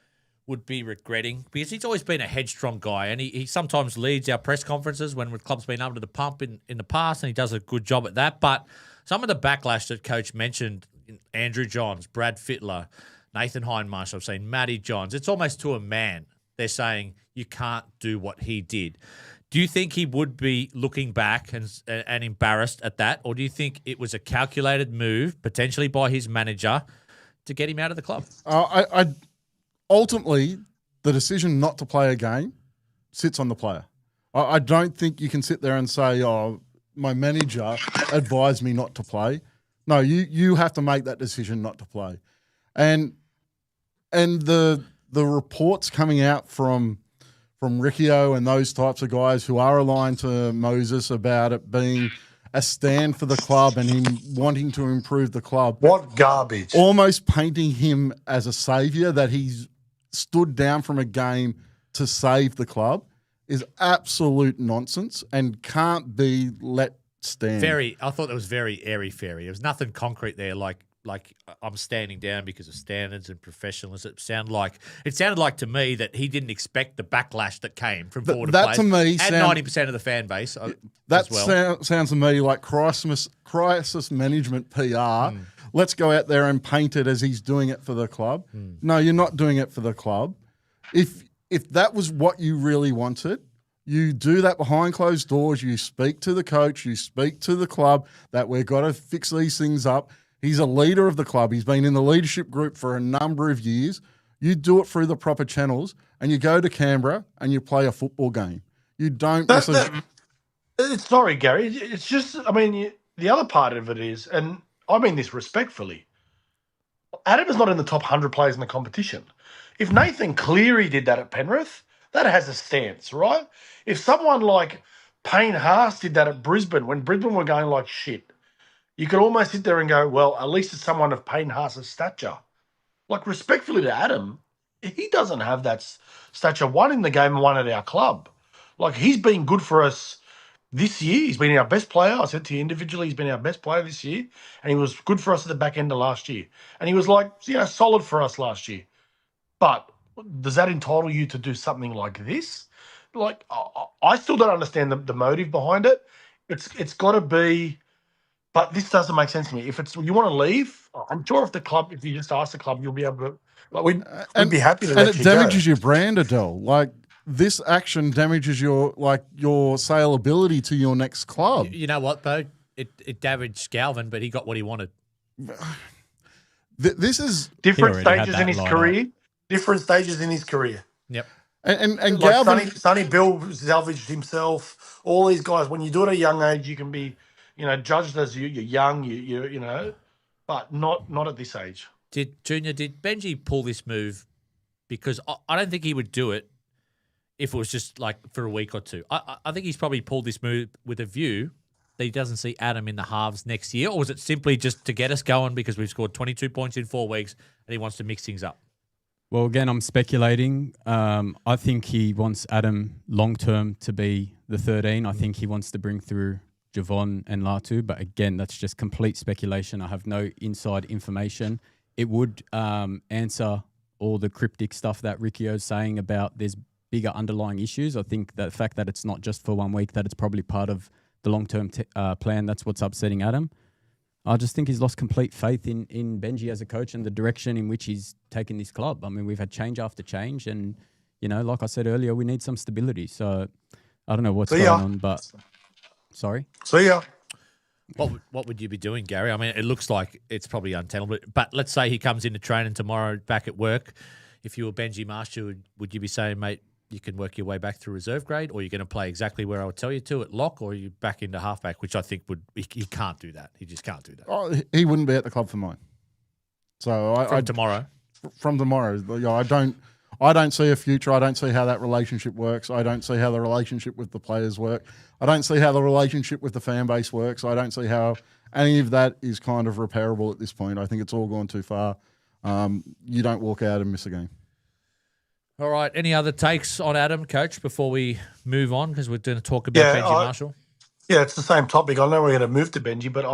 would be regretting, because he's always been a headstrong guy and he sometimes leads our press conferences when the club's been under the pump in the past, and he does a good job at that. But some of the backlash that Coach mentioned, Andrew Johns, Brad Fittler, Nathan Hindmarsh, I've seen Matty Johns, it's almost to a man. They're saying you can't do what he did. Do you think he would be looking back and embarrassed at that, or do you think it was a calculated move, potentially by his manager, to get him out of the club? Ultimately, the decision not to play a game sits on the player. I don't think you can sit there and say, oh, my manager advised me not to play. No, you have to make that decision not to play. And the reports coming out from Riccio and those types of guys who are aligned to Moses about it being a stand for the club and him wanting to improve the club. What garbage. Almost painting him as a saviour, that he's stood down from a game to save the club, is absolute nonsense and can't be let stand. I thought that was very airy-fairy. There was nothing concrete there, like I'm standing down because of standards and professionalism. It sounded like to me that he didn't expect the backlash that came from forward players. To me, and 90% of the fan base. Sounds to me like crisis management PR. Let's go out there and paint it as he's doing it for the club. No, you're not doing it for the club. If that was what you really wanted, You do that behind closed doors. You speak to the coach. You speak to the club that we've got to fix these things up. He's a leader of the club. He's been in the leadership group for a number of years. You do it through the proper channels, and you go to Canberra and you play a football game. You don't sorry, Gary. It's just, I mean, the other part of it is, and I mean this respectfully, Adam is not in the top 100 players in the competition. If Nathan Cleary did that at Penrith, that has a stance, right? If someone like Payne Haas did that at Brisbane, when Brisbane were going like shit, you could almost sit there and go, well, at least it's someone of Payne Haas's stature. Like, respectfully to Adam, he doesn't have that stature, one in the game and one at our club. Like, he's been good for us this year. He's been our best player. I said to you individually, he's been our best player this year. And he was good for us at the back end of last year. And he was like, solid for us last year. But does that entitle you to do something like this? Like, I still don't understand the motive behind it. It's got to be, but this doesn't make sense to me. If it's you want to leave, I'm sure if you just ask the club, you'll be able to. Like, we'd be happy to. And let it you damages go. your brand, Adel. Like, this action damages your saleability to your next club. You know what, though? It damaged Galvin, but he got what he wanted. This is Different He already had stages that in his lined career. Different stages in his career. Yep. and Like Galvin. Sonny Bill salvaged himself. All these guys. When you do it at a young age, you can be, judged as you're young. But not at this age. Did Benji pull this move? Because I don't think he would do it if it was just like for a week or two. I think he's probably pulled this move with a view that he doesn't see Adam in the halves next year, or was it simply just to get us going because we've scored 22 points in 4 weeks and he wants to mix things up? Well, again, I'm speculating. I think he wants Adam long-term to be the 13. I think he wants to bring through Javon and Latu. But again, that's just complete speculation. I have no inside information. It would answer all the cryptic stuff that Riccio's saying about there's bigger underlying issues. I think that the fact that it's not just for 1 week, that it's probably part of the long-term plan, that's what's upsetting Adam. I just think he's lost complete faith in Benji as a coach and the direction in which he's taken this club. I mean, we've had change after change and, like I said earlier, we need some stability. So I don't know what's going on, but sorry. See ya. What would you be doing, Gary? I mean, it looks like it's probably untenable. But let's say he comes into training tomorrow back at work. If you were Benji Marshall, would you be saying, mate, you can work your way back through reserve grade, or you're going to play exactly where I would tell you to at lock, or are you back into halfback, which I think he can't do that. He just can't do that. Oh, he wouldn't be at the club for mine. So Tomorrow. From tomorrow, I don't see a future. I don't see how that relationship works. I don't see how the relationship with the players work. I don't see how the relationship with the fan base works. I don't see how any of that is kind of repairable at this point. I think it's all gone too far. You don't walk out and miss a game. All right. Any other takes on Adam, Coach, before we move on? Because we're going to talk about Benji Marshall. Yeah, it's the same topic. I know we're going to move to Benji, but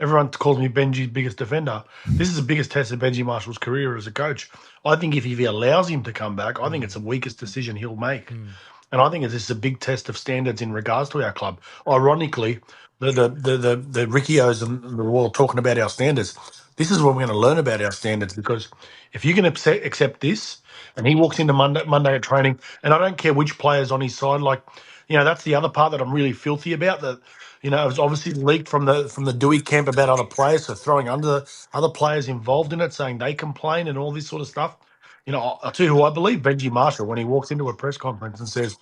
everyone calls me Benji's biggest defender. This is the biggest test of Benji Marshall's career as a coach. I think if he allows him to come back, I think it's the weakest decision he'll make. And I think this is a big test of standards in regards to our club. Ironically, the Riccios and the Royal talking about our standards. This is when we're going to learn about our standards, because if you can accept this and he walks into Monday at training, and I don't care which player's on his side, that's the other part that I'm really filthy about, that, it was obviously leaked from the Dewey camp about other players, so throwing under other players involved in it, saying they complain and all this sort of stuff. I'll tell you who I believe, Benji Marshall, when he walks into a press conference and says,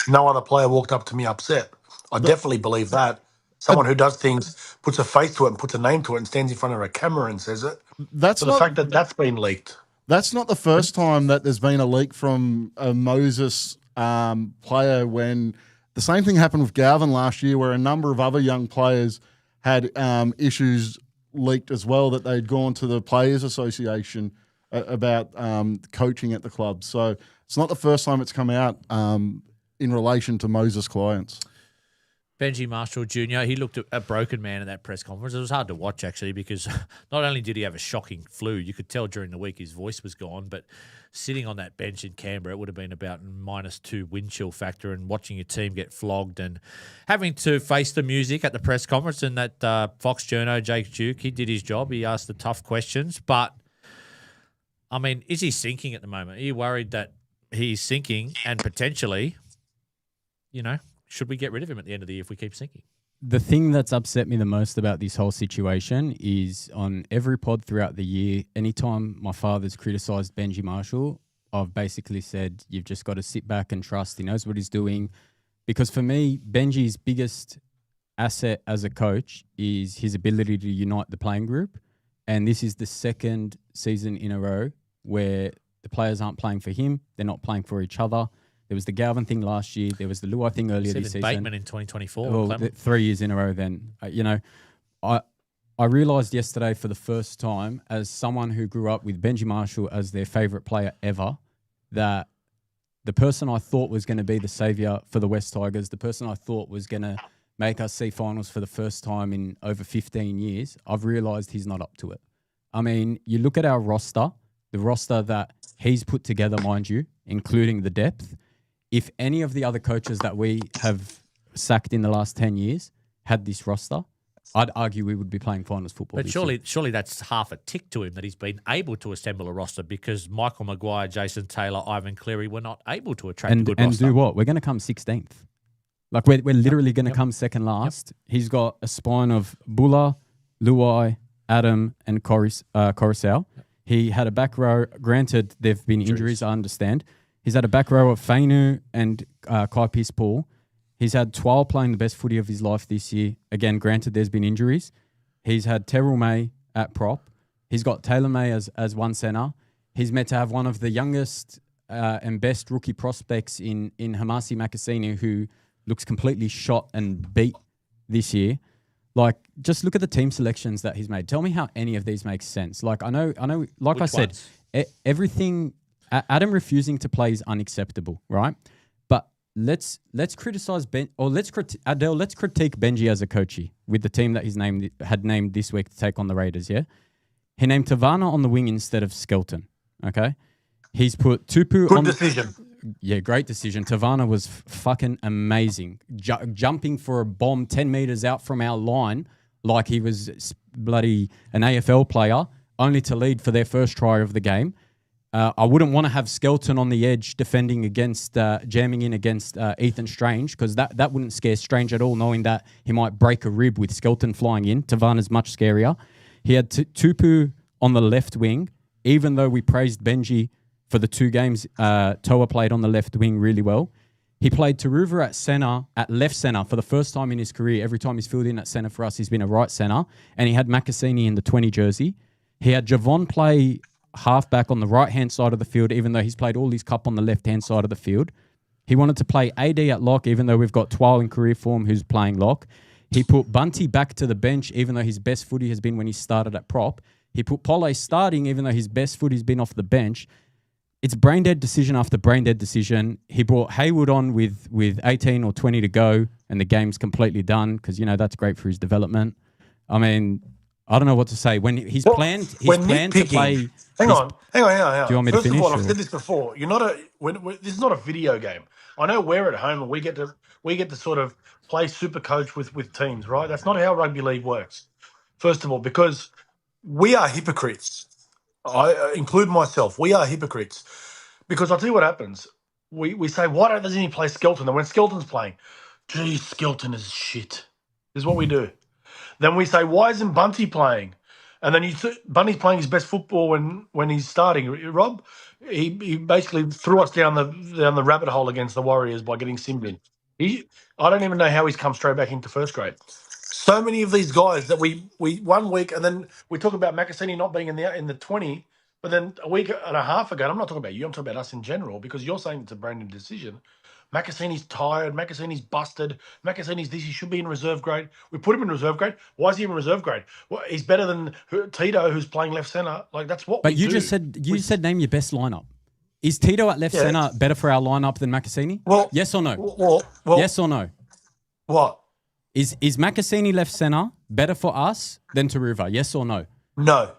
no other player walked up to me upset. I definitely believe that. Someone who does things, puts a face to it and puts a name to it and stands in front of a camera and says it. The fact that that's been leaked. That's not the first time that there's been a leak from a Moses player, when the same thing happened with Galvin last year, where a number of other young players had issues leaked as well, that they'd gone to the Players Association about coaching at the club. So it's not the first time it's come out in relation to Moses clients. Benji Marshall Jr., he looked a broken man at that press conference. It was hard to watch, actually, because not only did he have a shocking flu, you could tell during the week his voice was gone, but sitting on that bench in Canberra, it would have been about -2 wind chill factor, and watching your team get flogged and having to face the music at the press conference. And that Fox journo, Jake Duke, he did his job. He asked the tough questions. But, I mean, is he sinking at the moment? Are you worried that he's sinking and potentially should we get rid of him at the end of the year if we keep sinking? The thing that's upset me the most about this whole situation is on every pod throughout the year, anytime my father's criticised Benji Marshall, I've basically said, you've just got to sit back and trust. He knows what he's doing. Because for me, Benji's biggest asset as a coach is his ability to unite the playing group. And this is the second season in a row where the players aren't playing for him. They're not playing for each other. There was the Galvin thing last year. There was the Luai thing earlier this season. Bateman in 2024. Well, 3 years in a row then. I realised yesterday for the first time, as someone who grew up with Benji Marshall as their favourite player ever, that the person I thought was going to be the saviour for the West Tigers, the person I thought was going to make us see finals for the first time in over 15 years, I've realised he's not up to it. I mean, you look at our roster, the roster that he's put together, mind you, including the depth. If any of the other coaches that we have sacked in the last 10 years had this roster, I'd argue we would be playing finals football. But surely that's half a tick to him that he's been able to assemble a roster because Michael Maguire, Jason Taylor, Ivan Cleary were not able to attract a good roster. And do what? We're going to come 16th. Like we're literally going to come second last. He's got a spine of Bulla, Luai, Adam, and Coruscant. He had a back row. Granted, there've been injuries, I understand. He's had a back row of Fainu and Kai Pearce-Paul. He's had Twal playing the best footy of his life this year. Again, granted, there's been injuries. He's had Terrell May at prop. He's got Taylor May as one centre. He's meant to have one of the youngest and best rookie prospects in Hamasi Makasini, who looks completely shot and beat this year. Like, just look at the team selections that he's made. Tell me how any of these makes sense. Like, I know. Like Which I said, everything. Adam refusing to play is unacceptable, right? But let's criticize Adel. Let's critique Benji as a coachee with the team that he's had named this week to take on the Raiders. Yeah, he named Tavana on the wing instead of Skelton. Okay, he's put Tupu. Good decision. Yeah, great decision. Tavana was fucking amazing, jumping for a bomb 10 meters out from our line like he was bloody an AFL player, only to lead for their first try of the game. I wouldn't want to have Skelton on the edge defending against, jamming in against Ethan Strange, because that wouldn't scare Strange at all, knowing that he might break a rib with Skelton flying in. Tavana's much scarier. He had Tupu on the left wing, even though we praised Benji for the 2 games. Toa played on the left wing really well. He played Taruva at left centre for the first time in his career. Every time he's filled in at centre for us, he's been a right centre. And he had Makasini in the 20 jersey. He had Javon play halfback on the right-hand side of the field, even though he's played all his cup on the left-hand side of the field. He wanted to play AD at lock, even though we've got Twal in career form who's playing lock. He put Bunty back to the bench, even though his best footy has been when he started at prop. He put Pole starting, even though his best footy's been off the bench. It's brain-dead decision after brain-dead decision. He brought Haywood on with 18 or 20 to go, and the game's completely done because, that's great for his development. I mean, I don't know what to say. When he's planned to play... Hang on. Do you want me to finish? First of all, I've said this before. This is not a video game. I know we're at home and we get to sort of play super coach with teams, right? That's not how rugby league works. First of all, because we are hypocrites. I include myself. We are hypocrites. Because I'll tell you what happens. We say, why doesn't he play Skelton? And when Skelton's playing, geez, Skelton is shit. This is what we do. Then we say, why isn't Bunty playing? And then Bunty's playing his best football when he's starting. Rob, he basically threw us down the rabbit hole against the Warriors by getting Simbin. I don't even know how he's come straight back into first grade. So many of these guys that we 1 week, and then we talk about Makasini not being in the 20, but then a week and a half ago, and I'm not talking about you, I'm talking about us in general, because you're saying it's a brand new decision. Makasini's tired. Makasini's busted. Makasini's this. He should be in reserve grade. We put him in reserve grade. Why is he in reserve grade? Well, he's better than Tito, who's playing left centre. Like, that's what we do. But you said name your best lineup. Is Tito at left centre better for our lineup than Makasini? Well, yes or no? Well, yes or no? What? Is Makasini left centre better for us than Taruva? Yes or no? No.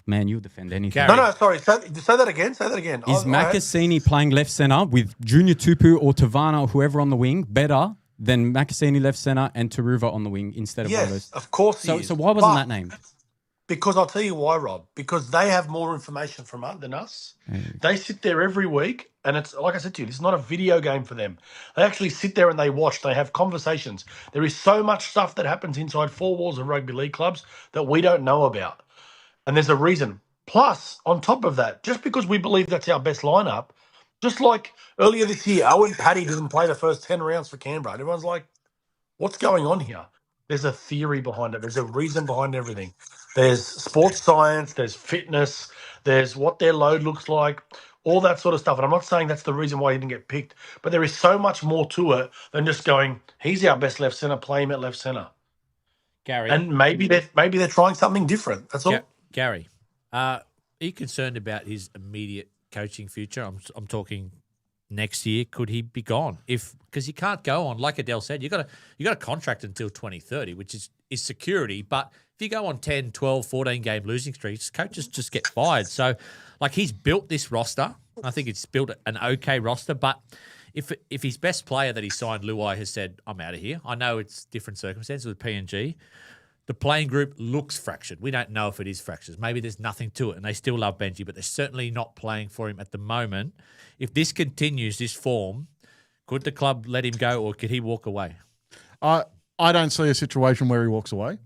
Man, you'll defend anything. Gary. No, sorry. Say that again. Is Makasini playing left centre with Junior Tupu or Tavana or whoever on the wing better than Makasini left centre and Taruva on the wing instead of one of those? Of course he is. So why wasn't that named? Because I'll tell you why, Rob. Because they have more information than us. They sit there every week, and it's like I said to you, it's not a video game for them. They actually sit there and they watch. They have conversations. There is so much stuff that happens inside four walls of rugby league clubs that we don't know about, and there's a reason. Plus, on top of that, just because we believe that's our best lineup, just like earlier this year, Owen Paddy didn't play the first 10 rounds for Canberra. And everyone's like, what's going on here? There's a theory behind it. There's a reason behind everything. There's sports science, there's fitness, there's what their load looks like, all that sort of stuff. And I'm not saying that's the reason why he didn't get picked, but there is so much more to it than just going, he's our best left centre, play him at left centre. Gary. And maybe they're trying something different. That's all. Gary, are you concerned about his immediate coaching future? I'm talking next year. Could he be gone? Because you can't go on, like Adel said, you got a contract until 2030, which is security. But if you go on 10, 12, 14 game losing streaks, coaches just get fired. So, like, he's built this roster. I think it's built an okay roster. But if his best player that he signed, Luai, has said, I'm out of here. I know it's different circumstances with PNG. The playing group looks fractured. We don't know if it is fractured. Maybe there's nothing to it, and they still love Benji, but they're certainly not playing for him at the moment. If this continues, this form, could the club let him go, or could he walk away? I don't see a situation where he walks away.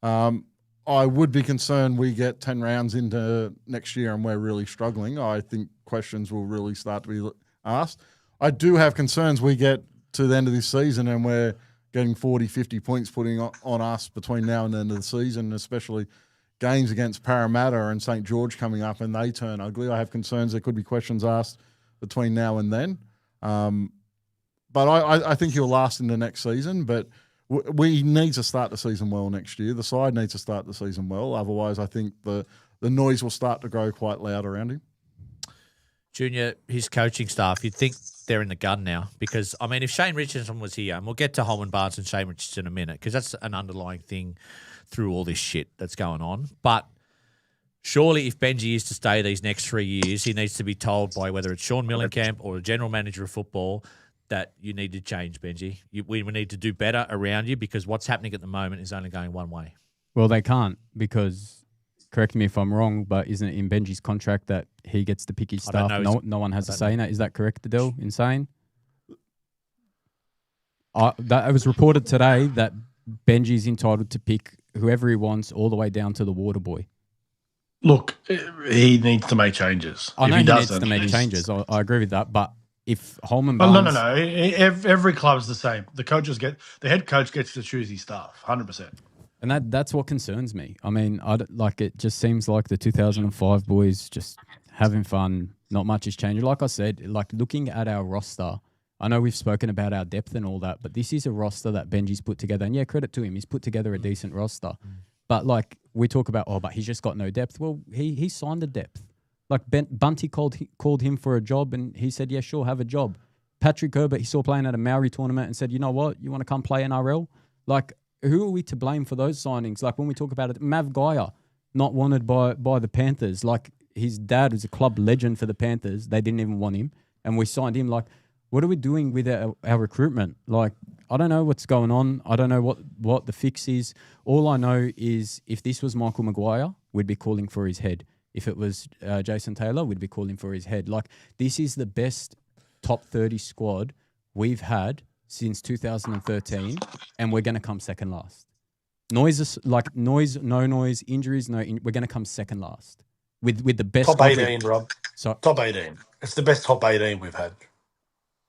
I would be concerned we get 10 rounds into next year and we're really struggling. I think questions will really start to be asked. I do have concerns we get to the end of this season and we're getting 40, 50 points putting on us between now and the end of the season, especially games against Parramatta and St. George coming up and they turn ugly. I have concerns there could be questions asked between now and then. But I think he'll last in the next season, but we need to start the season well next year. The side needs to start the season well. Otherwise, I think the noise will start to grow quite loud around him. Junior, his coaching staff, you'd think they're in the gun now because, I mean, if Shane Richardson was here, and we'll get to Holman Barnes and Shane Richardson in a minute because that's an underlying thing through all this shit that's going on. But surely if Benji is to stay these next 3 years, he needs to be told by whether it's Sean Millenkamp or a general manager of football that you need to change, Benji. We need to do better around you because what's happening at the moment is only going one way. Well, they can't because, correct me if I'm wrong, but isn't it in Benji's contract that he gets to pick his staff? No one has a say in that. Is that correct, Adel? Insane? It was reported today that Benji's entitled to pick whoever he wants all the way down to the water boy. Look, he needs to make changes. I know he needs to make changes. I agree with that, but if Holman Barnes... No. Every club's the same. The head coach gets to choose his staff, 100%. And that's what concerns me. I mean, it just seems like the 2005 boys just having fun. Not much is changing. Like I said, like looking at our roster, I know we've spoken about our depth and all that, but this is a roster that Benji's put together. And yeah, credit to him. He's put together a decent roster. But like we talk about, but he's just got no depth. Well, he signed the depth. Like Bunty called him for a job and he said, yeah, sure, have a job. Patrick Herbert, he saw playing at a Maori tournament and said, you know what, you want to come play NRL? Like, who are we to blame for those signings? Like when we talk about it, Mav Gaia, not wanted by the Panthers. Like his dad was a club legend for the Panthers. They didn't even want him. And we signed him. Like, what are we doing with our recruitment? Like, I don't know what's going on. I don't know what the fix is. All I know is if this was Michael Maguire, we'd be calling for his head. If it was Jason Taylor, we'd be calling for his head. Like, this is the best top 30 squad we've had since 2013, and we're going to come second last. No noise, injuries, we're going to come second last with the best. Top 18, Rob. So, top 18. It's the best top 18 we've had.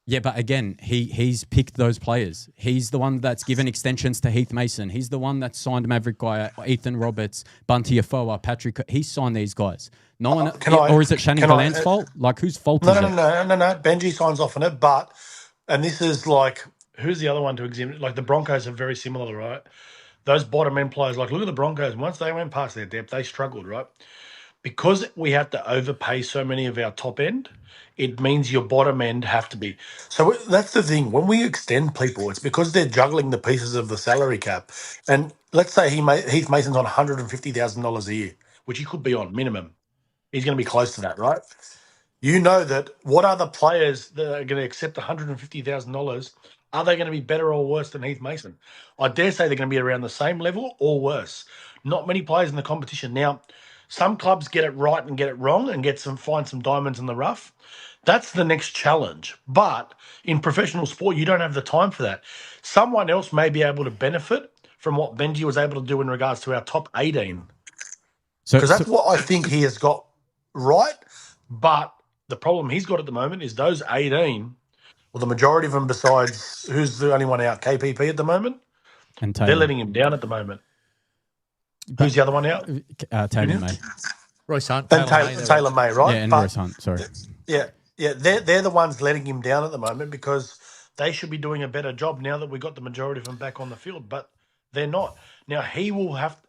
Yeah, but again, he's picked those players. He's the one that's given extensions to Heath Mason. He's the one that signed Maverick Guy, Ethan Roberts, Bunty Afoa, Patrick. He signed these guys. No one, or is it Shannon Gallen's fault? Like, whose fault is it? No. Benji signs off on it, and this is like, who's the other one to exhibit? Like, the Broncos are very similar, right? Those bottom end players, like, look at the Broncos. Once they went past their depth, they struggled, right? Because we have to overpay so many of our top end, it means your bottom end have to be. So that's the thing. When we extend people, it's because they're juggling the pieces of the salary cap. And let's say Heath Mason's on $150,000 a year, which he could be on minimum. He's going to be close to that, right? You know that what other players that are going to accept $150,000, are they going to be better or worse than Heath Mason? I dare say they're going to be around the same level or worse. Not many players in the competition. Now, some clubs get it right and get it wrong and find some diamonds in the rough. That's the next challenge. But in professional sport, you don't have the time for that. Someone else may be able to benefit from what Benji was able to do in regards to our top 18. So, Because that's what I think he has got right. But the problem he's got at the moment is those 18, well, the majority of them, besides who's the only one out, KPP at the moment, and they're Taylor. letting him down at the moment. Who's the other one out? Taylor May. Royce Hunt, And Taylor May, Taylor May, right? Yeah, and But- Royce Hunt, sorry. Yeah, they're the ones letting him down at the moment because they should be doing a better job now that we got the majority of them back on the field, but they're not. Now he will have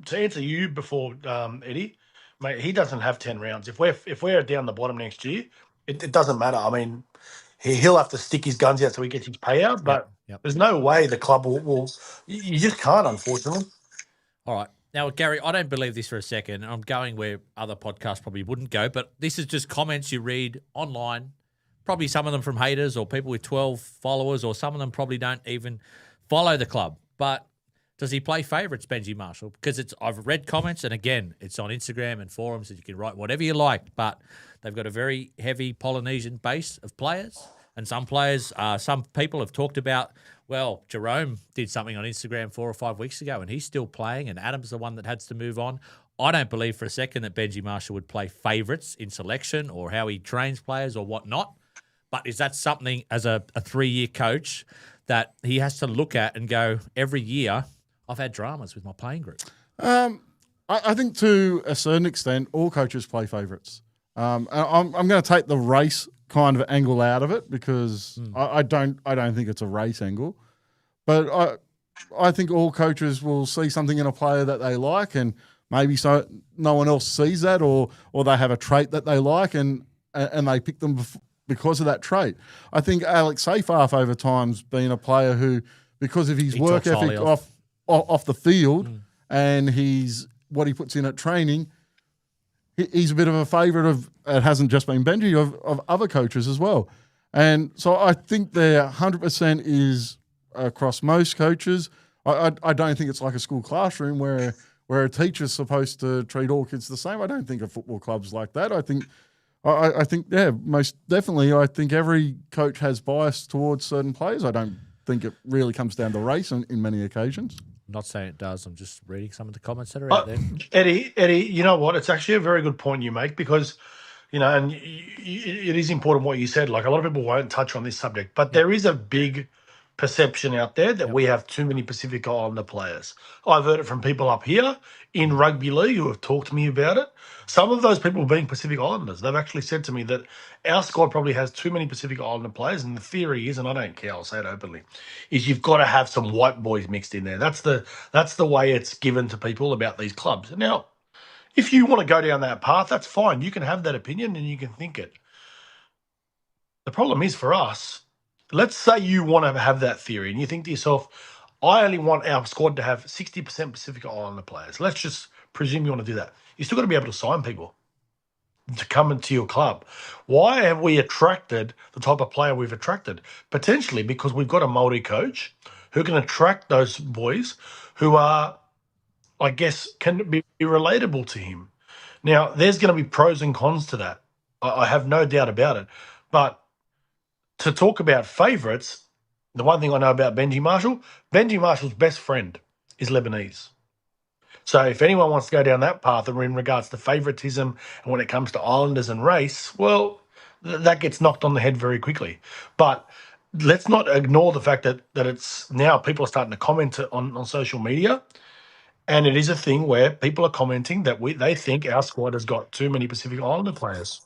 to answer you before Eddie, mate. He doesn't have 10 rounds. If we're down the bottom next year, it doesn't matter. I mean, he'll have to stick his guns out so he gets his payout, but Yep. there's no way the club will. You just can't, unfortunately. All right. Now, Gary, I don't believe this for a second. I'm going where other podcasts probably wouldn't go, but this is just comments you read online. Probably some of them from haters or people with 12 followers, or some of them probably don't even follow the club. But does he play favourites, Benji Marshall? Because I've read comments, and again, it's on Instagram and forums that you can write whatever you like, but they've got a very heavy Polynesian base of players. And some players, some people have talked about, well, Jerome did something on Instagram 4 or 5 weeks ago and he's still playing, and Adam's the one that has to move on. I don't believe for a second that Benji Marshall would play favourites in selection or how he trains players or whatnot. But is that something as a 3-year coach that he has to look at and go, every year I've had dramas with my playing group? I think to a certain extent, all coaches play favourites. I'm going to take the race kind of angle out of it because I don't think it's a race angle, but I think all coaches will see something in a player that they like, and maybe so no one else sees that, or they have a trait that they like and they pick them because of that trait. I think Alex Seyfarth over time's been a player who, because of his work ethic off the field and what he puts in at training, he's a bit of a favourite of, it hasn't just been Benji, of other coaches as well. And so I think there 100% is across most coaches. I don't think it's like a school classroom where a teacher's supposed to treat all kids the same. I don't think a football club's like that. I think, most definitely, I think every coach has bias towards certain players. I don't think it really comes down to race in many occasions. I'm not saying it does. I'm just reading some of the comments that are out there. Eddie, you know what? It's actually a very good point you make because, and it is important what you said. Like, a lot of people won't touch on this subject, but there is a big perception out there that we have too many Pacific Islander players. I've heard it from people up here in rugby league who have talked to me about it. Some of those people being Pacific Islanders, they've actually said to me that our squad probably has too many Pacific Islander players, and the theory is, and I don't care, I'll say it openly, is you've got to have some white boys mixed in there. That's the way it's given to people about these clubs. Now, if you want to go down that path, that's fine. You can have that opinion and you can think it. The problem is for us, let's say you want to have that theory and you think to yourself, I only want our squad to have 60% Pacific Islander players. Let's just presume you want to do that. You still got to be able to sign people to come into your club. Why have we attracted the type of player we've attracted? Potentially because we've got a Māori coach who can attract those boys who are, I guess, can be relatable to him. Now, there's going to be pros and cons to that. I have no doubt about it. But to talk about favourites, the one thing I know about Benji Marshall's best friend is Lebanese. So if anyone wants to go down that path in regards to favouritism and when it comes to Islanders and race, well, that gets knocked on the head very quickly. But let's not ignore the fact that it's now people are starting to comment on social media, and it is a thing where people are commenting that they think our squad has got too many Pacific Islander players.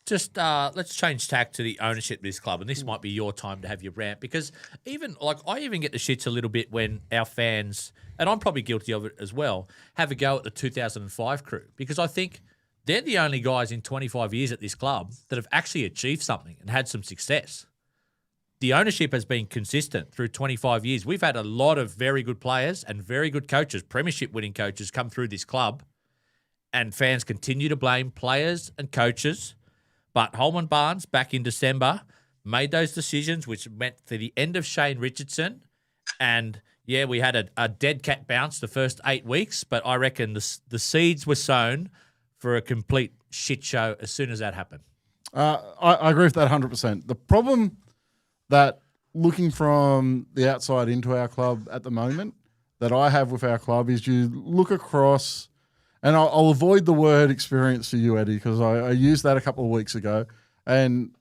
Just let's change tack to the ownership of this club, and this might be your time to have your rant, because I even get the shits a little bit when our fans, and I'm probably guilty of it as well, have a go at the 2005 crew, because I think they're the only guys in 25 years at this club that have actually achieved something and had some success. The ownership has been consistent through 25 years. We've had a lot of very good players and very good coaches, premiership-winning coaches, come through this club, and fans continue to blame players and coaches. But Holman Barnes, back in December, made those decisions, which meant for the end of Shane Richardson. And Yeah, we had a dead cat bounce the first 8 weeks, but I reckon the seeds were sown for a complete shit show as soon as that happened. I agree with that 100%. The problem that looking from the outside into our club at the moment that I have with our club is you look across, and I'll avoid the word experience for you, Eddie, because I used that a couple of weeks ago, and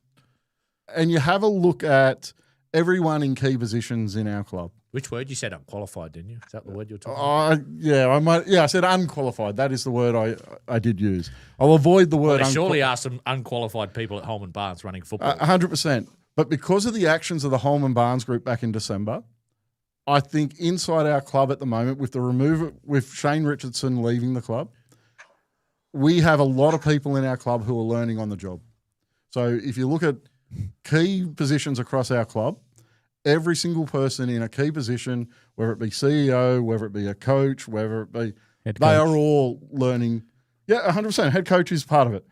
you have a look at everyone in key positions in our club. Which word? You said unqualified, didn't you? Is that the word you're talking about? I said unqualified. That is the word I did use. I'll avoid the word. There surely are some unqualified people at Holman Barnes running football. 100%. But because of the actions of the Holman Barnes group back in December, I think inside our club at the moment, with Shane Richardson leaving the club, we have a lot of people in our club who are learning on the job. So if you look at key positions across our club, every single person in a key position, whether it be CEO, whether it be a coach, whether it be, they are all learning. Yeah, 100%. Head coach is part of it.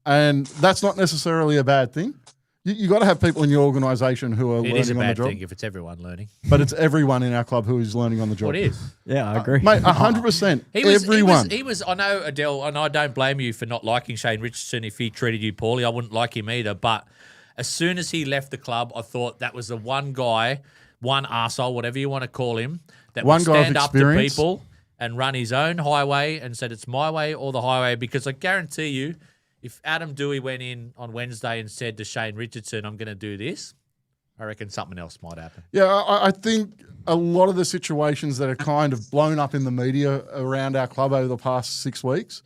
And that's not necessarily a bad thing. You got to have people in your organisation who are learning on the job. It is a bad thing if it's everyone learning. But it's everyone in our club who is learning on the job. Well, it is. Yeah, I agree. Mate, 100%. Everyone. He was, I know, Adel, and I don't blame you for not liking Shane Richardson if he treated you poorly. I wouldn't like him either. But as soon as he left the club, I thought that was the one guy, one arsehole, whatever you want to call him, that would stand up to people and run his own highway and said it's my way or the highway. Because I guarantee you, if Adam Dewey went in on Wednesday and said to Shane Richardson, I'm going to do this, I reckon something else might happen. Yeah, I think a lot of the situations that are kind of blown up in the media around our club over the past 6 weeks,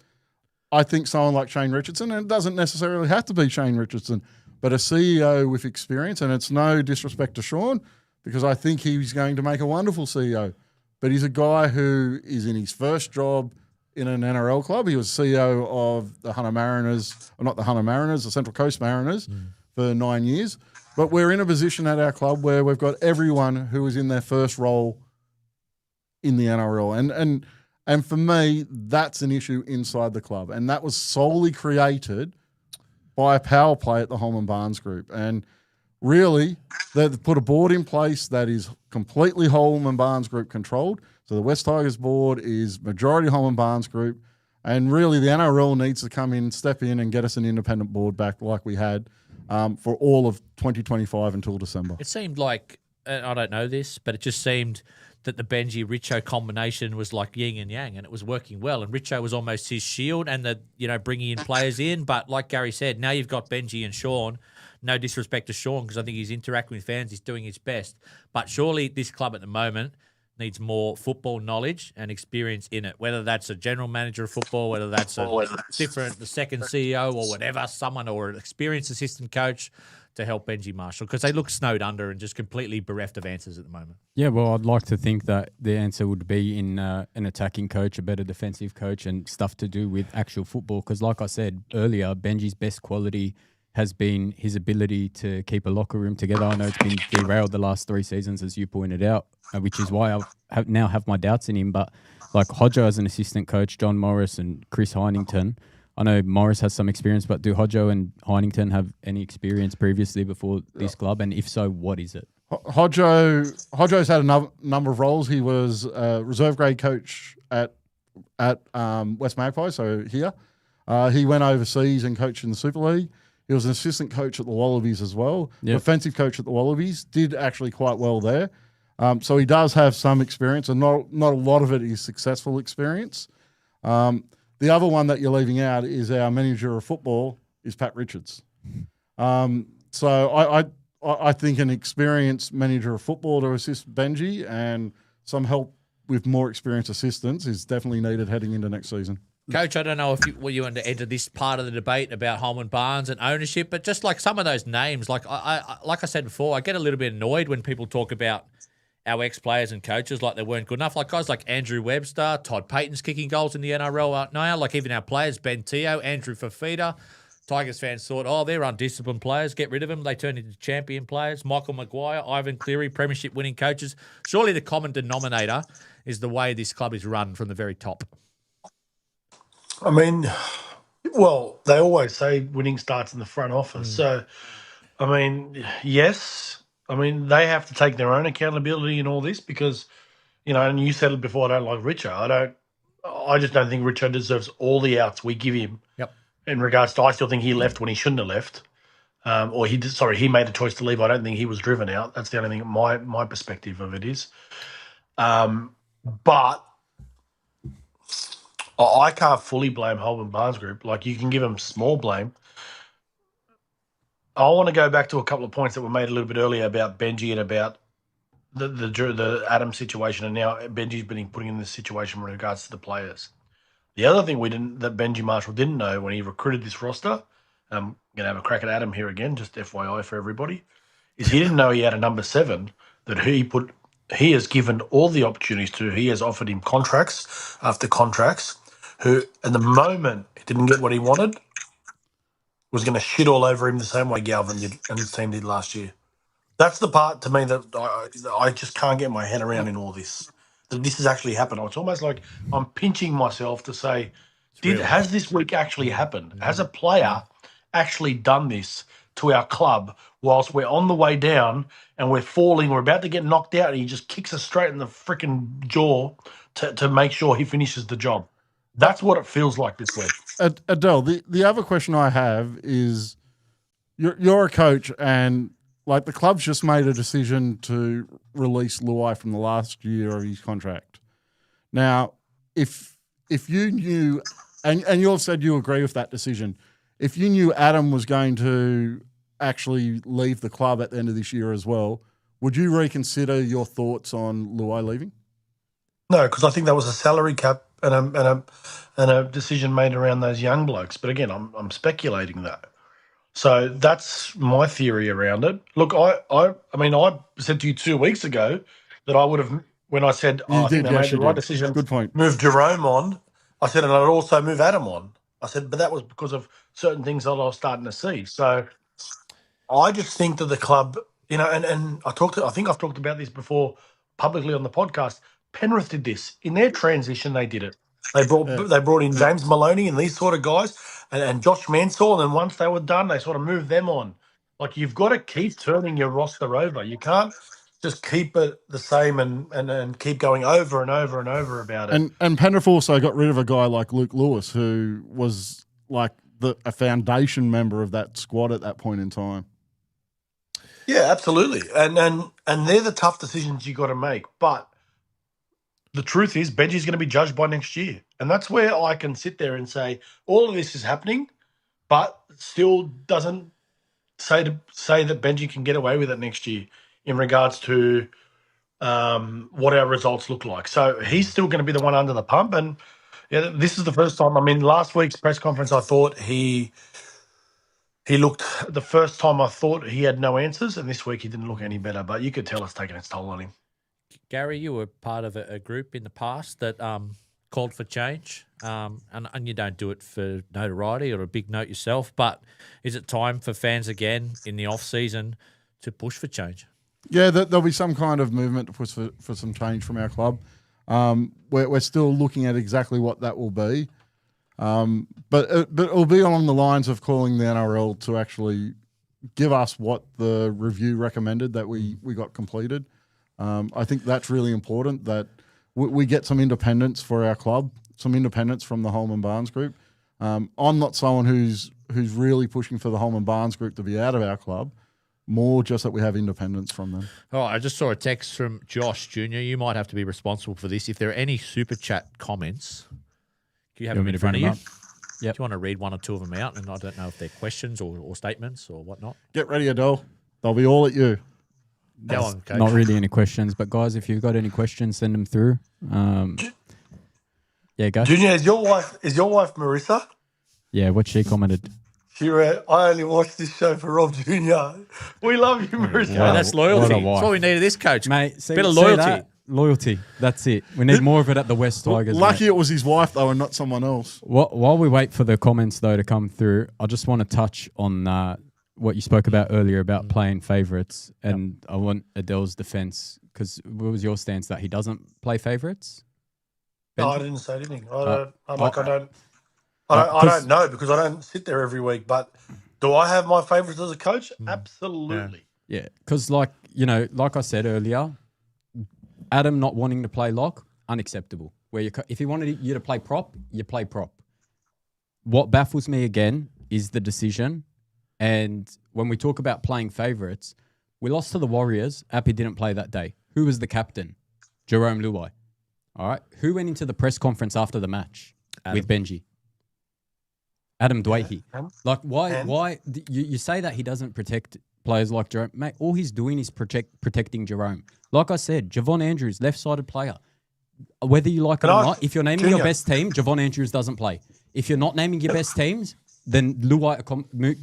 I think someone like Shane Richardson, and it doesn't necessarily have to be Shane Richardson, but a CEO with experience, and it's no disrespect to Sean, because I think he's going to make a wonderful CEO, but he's a guy who is in his first job in an NRL club. He was CEO of the Hunter Mariners, or not the Hunter Mariners, the Central Coast Mariners for 9 years. But we're in a position at our club where we've got everyone who is in their first role in the NRL. And for me, that's an issue inside the club. And that was solely created by a power play at the Holman Barnes Group. And really, they've put a board in place that is completely Holman Barnes Group controlled. So the West Tigers board is majority Holman Barnes Group, and really the NRL needs to come in, step in, and get us an independent board back like we had for all of 2025 until December. It seemed like, and I don't know this, but it just seemed that the Benji-Richo combination was like yin and yang, and it was working well. And Richo was almost his shield, and bringing in players in. But like Gary said, now you've got Benji and Sean. No disrespect to Sean, because I think he's interacting with fans, he's doing his best. But surely this club at the moment needs more football knowledge and experience in it, whether that's a general manager of football, whether that's the second CEO or whatever, someone or an experienced assistant coach to help Benji Marshall, because they look snowed under and just completely bereft of answers at the moment. Yeah, well, I'd like to think that the answer would be in an attacking coach, a better defensive coach, and stuff to do with actual football, because like I said earlier, Benji's best quality has been his ability to keep a locker room together. I know it's been derailed the last 3 seasons, as you pointed out, which is why I now have my doubts in him. But like Hodjo as an assistant coach, John Morris and Chris Heinington, I know Morris has some experience, but do Hodjo and Heinington have any experience previously before this club? And if so, what is it? Hodjo's had a number of roles. He was a reserve grade coach at West Magpie, so here. He went overseas and coached in the Super League. He was an assistant coach at the Wallabies as well. Yep. Defensive coach at the Wallabies. Did actually quite well there. So he does have some experience, and not a lot of it is successful experience. The other one that you're leaving out is our manager of football is Pat Richards. So I think an experienced manager of football to assist Benji and some help with more experienced assistants is definitely needed heading into next season. Coach, I don't know if you want to enter this part of the debate about Holman Barnes and ownership, but just like some of those names, like I said before, I get a little bit annoyed when people talk about our ex-players and coaches like they weren't good enough. Like guys like Andrew Webster, Todd Payton's kicking goals in the NRL now. Like even our players, Ben Teo, Andrew Fafita. Tigers fans thought, they're undisciplined players, get rid of them. They turned into champion players. Michael Maguire, Ivan Cleary, premiership winning coaches. Surely the common denominator is the way this club is run from the very top. I mean, well, they always say winning starts in the front office. So, I mean, yes, I mean, they have to take their own accountability in all this because, and you said it before, I don't like Richo. I just don't think Richo deserves all the outs we give him. Yep. In regards to, I still think he left when he shouldn't have left. He made a choice to leave. I don't think he was driven out. That's the only thing my perspective of it is. But I can't fully blame Holman Barnes Group. Like, you can give him small blame. I want to go back to a couple of points that were made a little bit earlier about Benji and about the Adam situation, and now Benji's been put in this situation with regards to the players. The other thing that Benji Marshall didn't know when he recruited this roster, I'm going to have a crack at Adam here again, just FYI for everybody, is he didn't know he had a number 7 that he has given all the opportunities to. He has offered him contracts after contracts, who, at the moment he didn't get what he wanted, was going to shit all over him the same way Galvin did and his team did last year. That's the part to me that I just can't get my head around in all this. That this has actually happened. It's almost like I'm pinching myself to say, has this week actually happened? Has a player actually done this to our club whilst we're on the way down and we're falling, we're about to get knocked out, and he just kicks us straight in the freaking jaw to make sure he finishes the job? That's what it feels like this week. Adel, the other question I have is, you're a coach, and like the club's just made a decision to release Luai from the last year of his contract. Now, if you knew, and you've said you agree with that decision, if you knew Adam was going to actually leave the club at the end of this year as well, would you reconsider your thoughts on Luai leaving? No, because I think that was a salary cap and a decision made around those young blokes. But again, I'm speculating that. So that's my theory around it. Look, I mean, I said to you 2 weeks ago that I would have, when I said, I think they made the right decision. Good point. Move Jerome on. I said, and I'd also move Adam on. I said, but that was because of certain things that I was starting to see. So I just think that the club, and I think I've talked about this before publicly on the podcast. Penrith did this. In their transition, they did it. They brought in James Maloney and these sort of guys and Josh Mansell, and then once they were done, they sort of moved them on. Like, you've got to keep turning your roster over. You can't just keep it the same and keep going over and over and over about it. And Penrith also got rid of a guy like Luke Lewis, who was like a foundation member of that squad at that point in time. Yeah, absolutely. And they're the tough decisions you got to make. But the truth is, Benji's going to be judged by next year. And that's where I can sit there and say, all of this is happening, but still doesn't say that Benji can get away with it next year in regards to what our results look like. So he's still going to be the one under the pump. And yeah, this is the first time. I mean, last week's press conference, I thought he looked, the first time I thought he had no answers, and this week he didn't look any better. But you could tell it's taking its toll on him. Gary, you were part of a group in the past that called for change, and you don't do it for notoriety or a big note yourself, but is it time for fans again in the off-season to push for change? Yeah, there'll be some kind of movement to push for some change from our club. We're still looking at exactly what that will be, but it'll be along the lines of calling the NRL to actually give us what the review recommended that we got completed. I think that's really important, that we get some independence for our club, some independence from the Holman Barnes Group. I'm not someone who's really pushing for the Holman Barnes Group to be out of our club, more just that we have independence from them. Oh, I just saw a text from Josh Jr. You might have to be responsible for this. If there are any super chat comments, do you have them in front of you? Yep. Do you want to read one or two of them out? And I don't know if they're questions or statements or whatnot. Get ready, Adel. They'll be all at you. Go on, Coach. Not really any questions, but guys, if you've got any questions, send them through. Yeah, go. Junior, is your wife Marissa? Yeah, what she commented. She read, I only watched this show for Rob Jr. We love you, Marissa. Wow, that's loyalty. That's what we need of this coach. Mate, bit of loyalty. Loyalty. That's it. We need more of it at the West Tigers. Lucky it was his wife, though, and not someone else. While we wait for the comments, though, to come through, I just want to touch on what you spoke about earlier about playing favourites, and I want Adel's defence, because what was your stance that he doesn't play favourites? No, I didn't say anything. I don't know, because I don't sit there every week. But do I have my favourites as a coach? Absolutely. Yeah, because like like I said earlier, Adam not wanting to play lock, unacceptable. If he wanted you to play prop, you play prop. What baffles me again is the decision. And when we talk about playing favourites, we lost to the Warriors. Appy didn't play that day. Who was the captain? Jerome Luai. All right. Who went into the press conference after the match with Benji? Adam Dwayhe. Like, why you say that he doesn't protect players like Jerome? Mate, all he's doing is protecting Jerome. Like I said, Javon Andrews, left-sided player. Whether you like it or not, if you're naming your best team, Javon Andrews doesn't play. If you're not naming your best teams, then Luai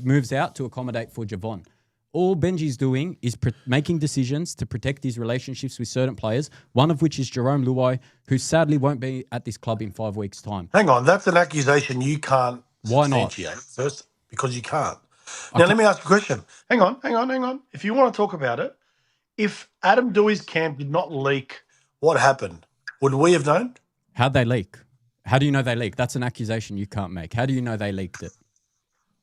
moves out to accommodate for Javon. All Benji's doing is making decisions to protect his relationships with certain players, one of which is Jerome Luai, who sadly won't be at this club in 5 weeks' time. Hang on, that's an accusation you can't Why not? substantiate. First, because you can't. Now, let me ask you a question. Hang on. If you want to talk about it, if Adam Dewey's camp did not leak, what happened? Would we have known? How'd they leak? How do you know they leaked? That's an accusation you can't make. How do you know they leaked it?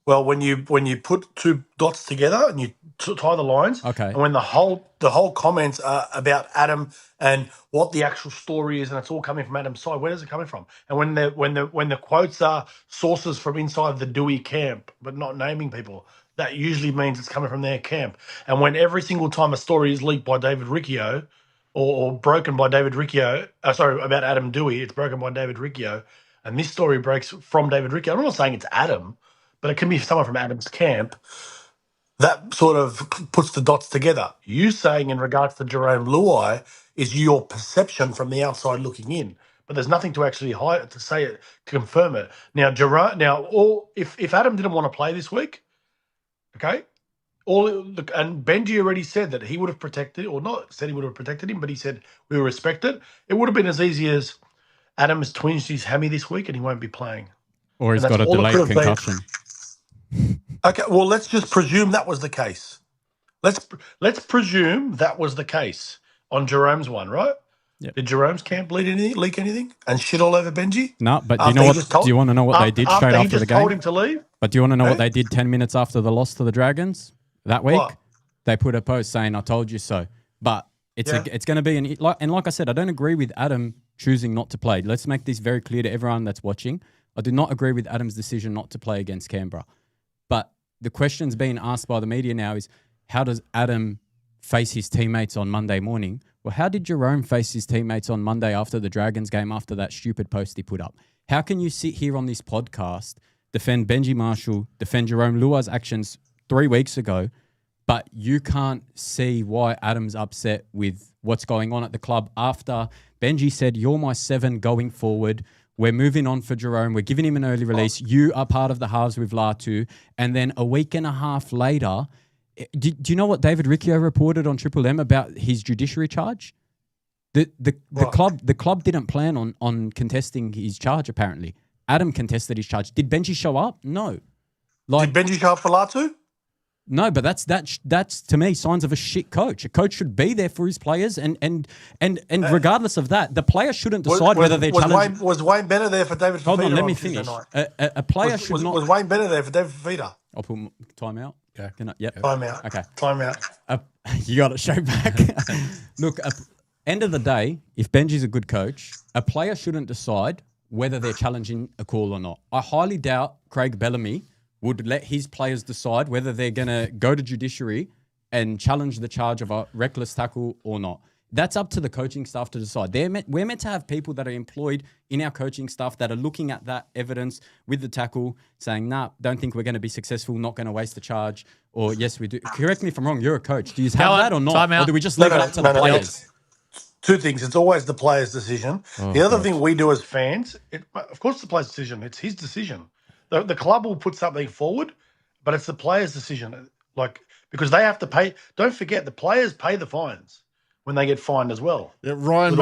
Well, when you put two dots together and you tie the lines, okay, and when the whole comments are about Adam and what the actual story is, and it's all coming from Adam's side, where is it coming from? And when the quotes are sources from inside the Dewey camp, but not naming people, that usually means it's coming from their camp. And when every single time a story is leaked by David Riccio or broken by David Riccio, about Adam Dewey, it's broken by David Riccio, and this story breaks from David Riccio. I'm not saying it's Adam, but it can be someone from Adam's camp. That sort of puts the dots together. You saying in regards to Jerome Luai is your perception from the outside looking in, but there's nothing to actually hide to say it to confirm it. Now, if Adam didn't want to play this week, okay, and Benji already said that he would have protected, or not said he would have protected him, but he said we will respect it. It would have been as easy as Adam has twinged his hammy this week and he won't be playing, or he's got a delayed concussion. Okay, well, let's just presume that was the case. Let's presume that was the case on Jerome's one, right? Yep. Did Jerome's camp leak anything and shit all over Benji? No, but do you know what? Do you want to know what they did straight after the game? Told him to leave. But do you want to know what they did 10 minutes after the loss to the Dragons that week? What? They put a post saying, "I told you so." But it's going to be like I said, I don't agree with Adam choosing not to play. Let's make this very clear to everyone that's watching. I do not agree with Adam's decision not to play against Canberra. But the question's being asked by the media now is, how does Adam face his teammates on Monday morning? Well, how did Jerome face his teammates on Monday after the Dragons game, after that stupid post he put up? How can you sit here on this podcast, defend Benji Marshall, defend Jerome Luai's actions 3 weeks ago, but you can't see why Adam's upset with what's going on at the club after Benji said, "You're my 7 going forward. We're moving on for Jerome. We're giving him an early release. You are part of the halves with Latu." And then a week and a half later, do you know what David Riccio reported on Triple M about his judiciary charge? The club didn't plan on contesting his charge, apparently. Adam contested his charge. Did Benji show up? No. Did Benji show up for Latu? No, but that's to me signs of a shit coach. A coach should be there for his players, and regardless of that, the player shouldn't decide whether they're challenging. Was Wayne Bennett there for David Fafita? Hold on, let me finish. A player should not. Was Wayne Bennett there for David Fafita? I'll put time out. Okay. Yep. Time out. Okay. Time out. You got it. Show back. Look, end of the day, if Benji's a good coach, a player shouldn't decide whether they're challenging a call or not. I highly doubt Craig Bellamy would let his players decide whether they're going to go to judiciary and challenge the charge of a reckless tackle or not. That's up to the coaching staff to decide. We're meant to have people that are employed in our coaching staff that are looking at that evidence with the tackle, saying, "Nah, don't think we're going to be successful, not going to waste the charge," or "Yes, we do." Correct me if I'm wrong. You're a coach. Do you have that or not? Or do we just leave it up to the players? Two things. It's always the player's decision. The other thing we do as fans, of course, it's the player's decision. It's his decision. The club will put something forward, but it's the player's decision. Because they have to pay. Don't forget, the players pay the fines when they get fined as well. Yeah, Ryan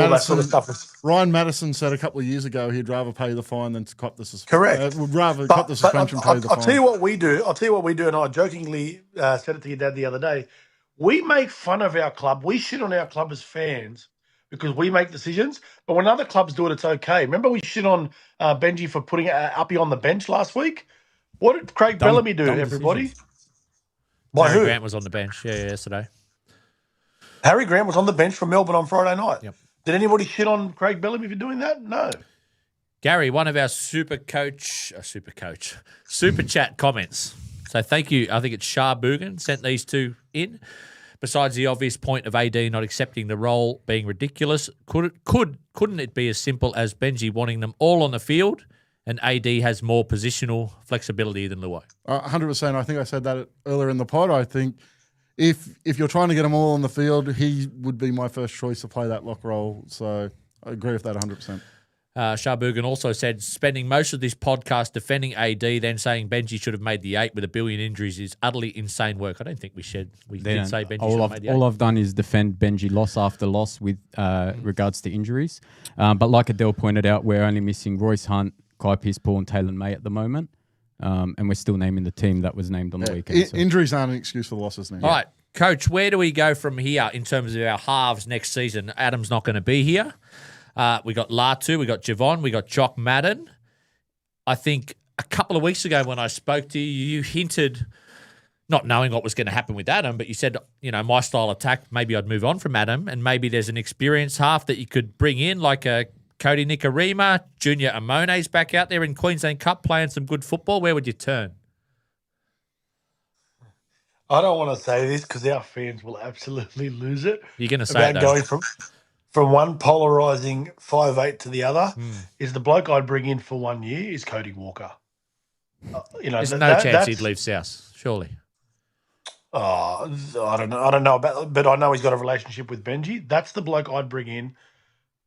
Madison said a couple of years ago he'd rather pay the fine than to cop the suspension. Correct. Would rather cop the suspension, pay the fine. I'll tell you what we do. And I jokingly said it to your dad the other day. We make fun of our club. We shit on our club as fans because we make decisions. But when other clubs do it, it's okay. Remember we shit on Benji for putting Uppy on the bench last week? What did Craig Bellamy do, everybody? By who? Grant was on the bench, yesterday. Harry Grant was on the bench for Melbourne on Friday night. Yep. Did anybody shit on Craig Bellamy for doing that? No. Gary, one of our super chat comments. So thank you. I think it's Shah Boogan sent these two in. Besides the obvious point of AD not accepting the role being ridiculous, couldn't it be as simple as Benji wanting them all on the field and AD has more positional flexibility than Luai? 100%. I think I said that earlier in the pod. I think if you're trying to get them all on the field, he would be my first choice to play that lock role. So I agree with that 100%. Shah Boogan also said, spending most of this podcast defending AD, then saying Benji should have made the 8 with a billion injuries is utterly insane work. I don't think we did say Benji should have made the 8. All I've done is defend Benji loss after loss with regards to injuries. But like Adel pointed out, we're only missing Royce Hunt, Kai Pearce-Paul and Taylor May at the moment. And we're still naming the team that was named on the weekend. So. Injuries aren't an excuse for the losses now. All right, Coach, where do we go from here in terms of our halves next season? Adam's not going to be here. We got Latu, we got Javon, we got Jock Madden. I think a couple of weeks ago when I spoke to you, you hinted, not knowing what was going to happen with Adam, but you said, my style attack, maybe I'd move on from Adam, and maybe there's an experienced half that you could bring in, like a Cody Nikarima, Junior Amone's back out there in Queensland Cup playing some good football. Where would you turn? I don't want to say this because our fans will absolutely lose it. You're going to say about it, though. Going from one polarising 5'8" to the other is the bloke I'd bring in for 1 year is Cody Walker. There's no chance he'd leave South, surely. Oh, I don't know about, but I know he's got a relationship with Benji. That's the bloke I'd bring in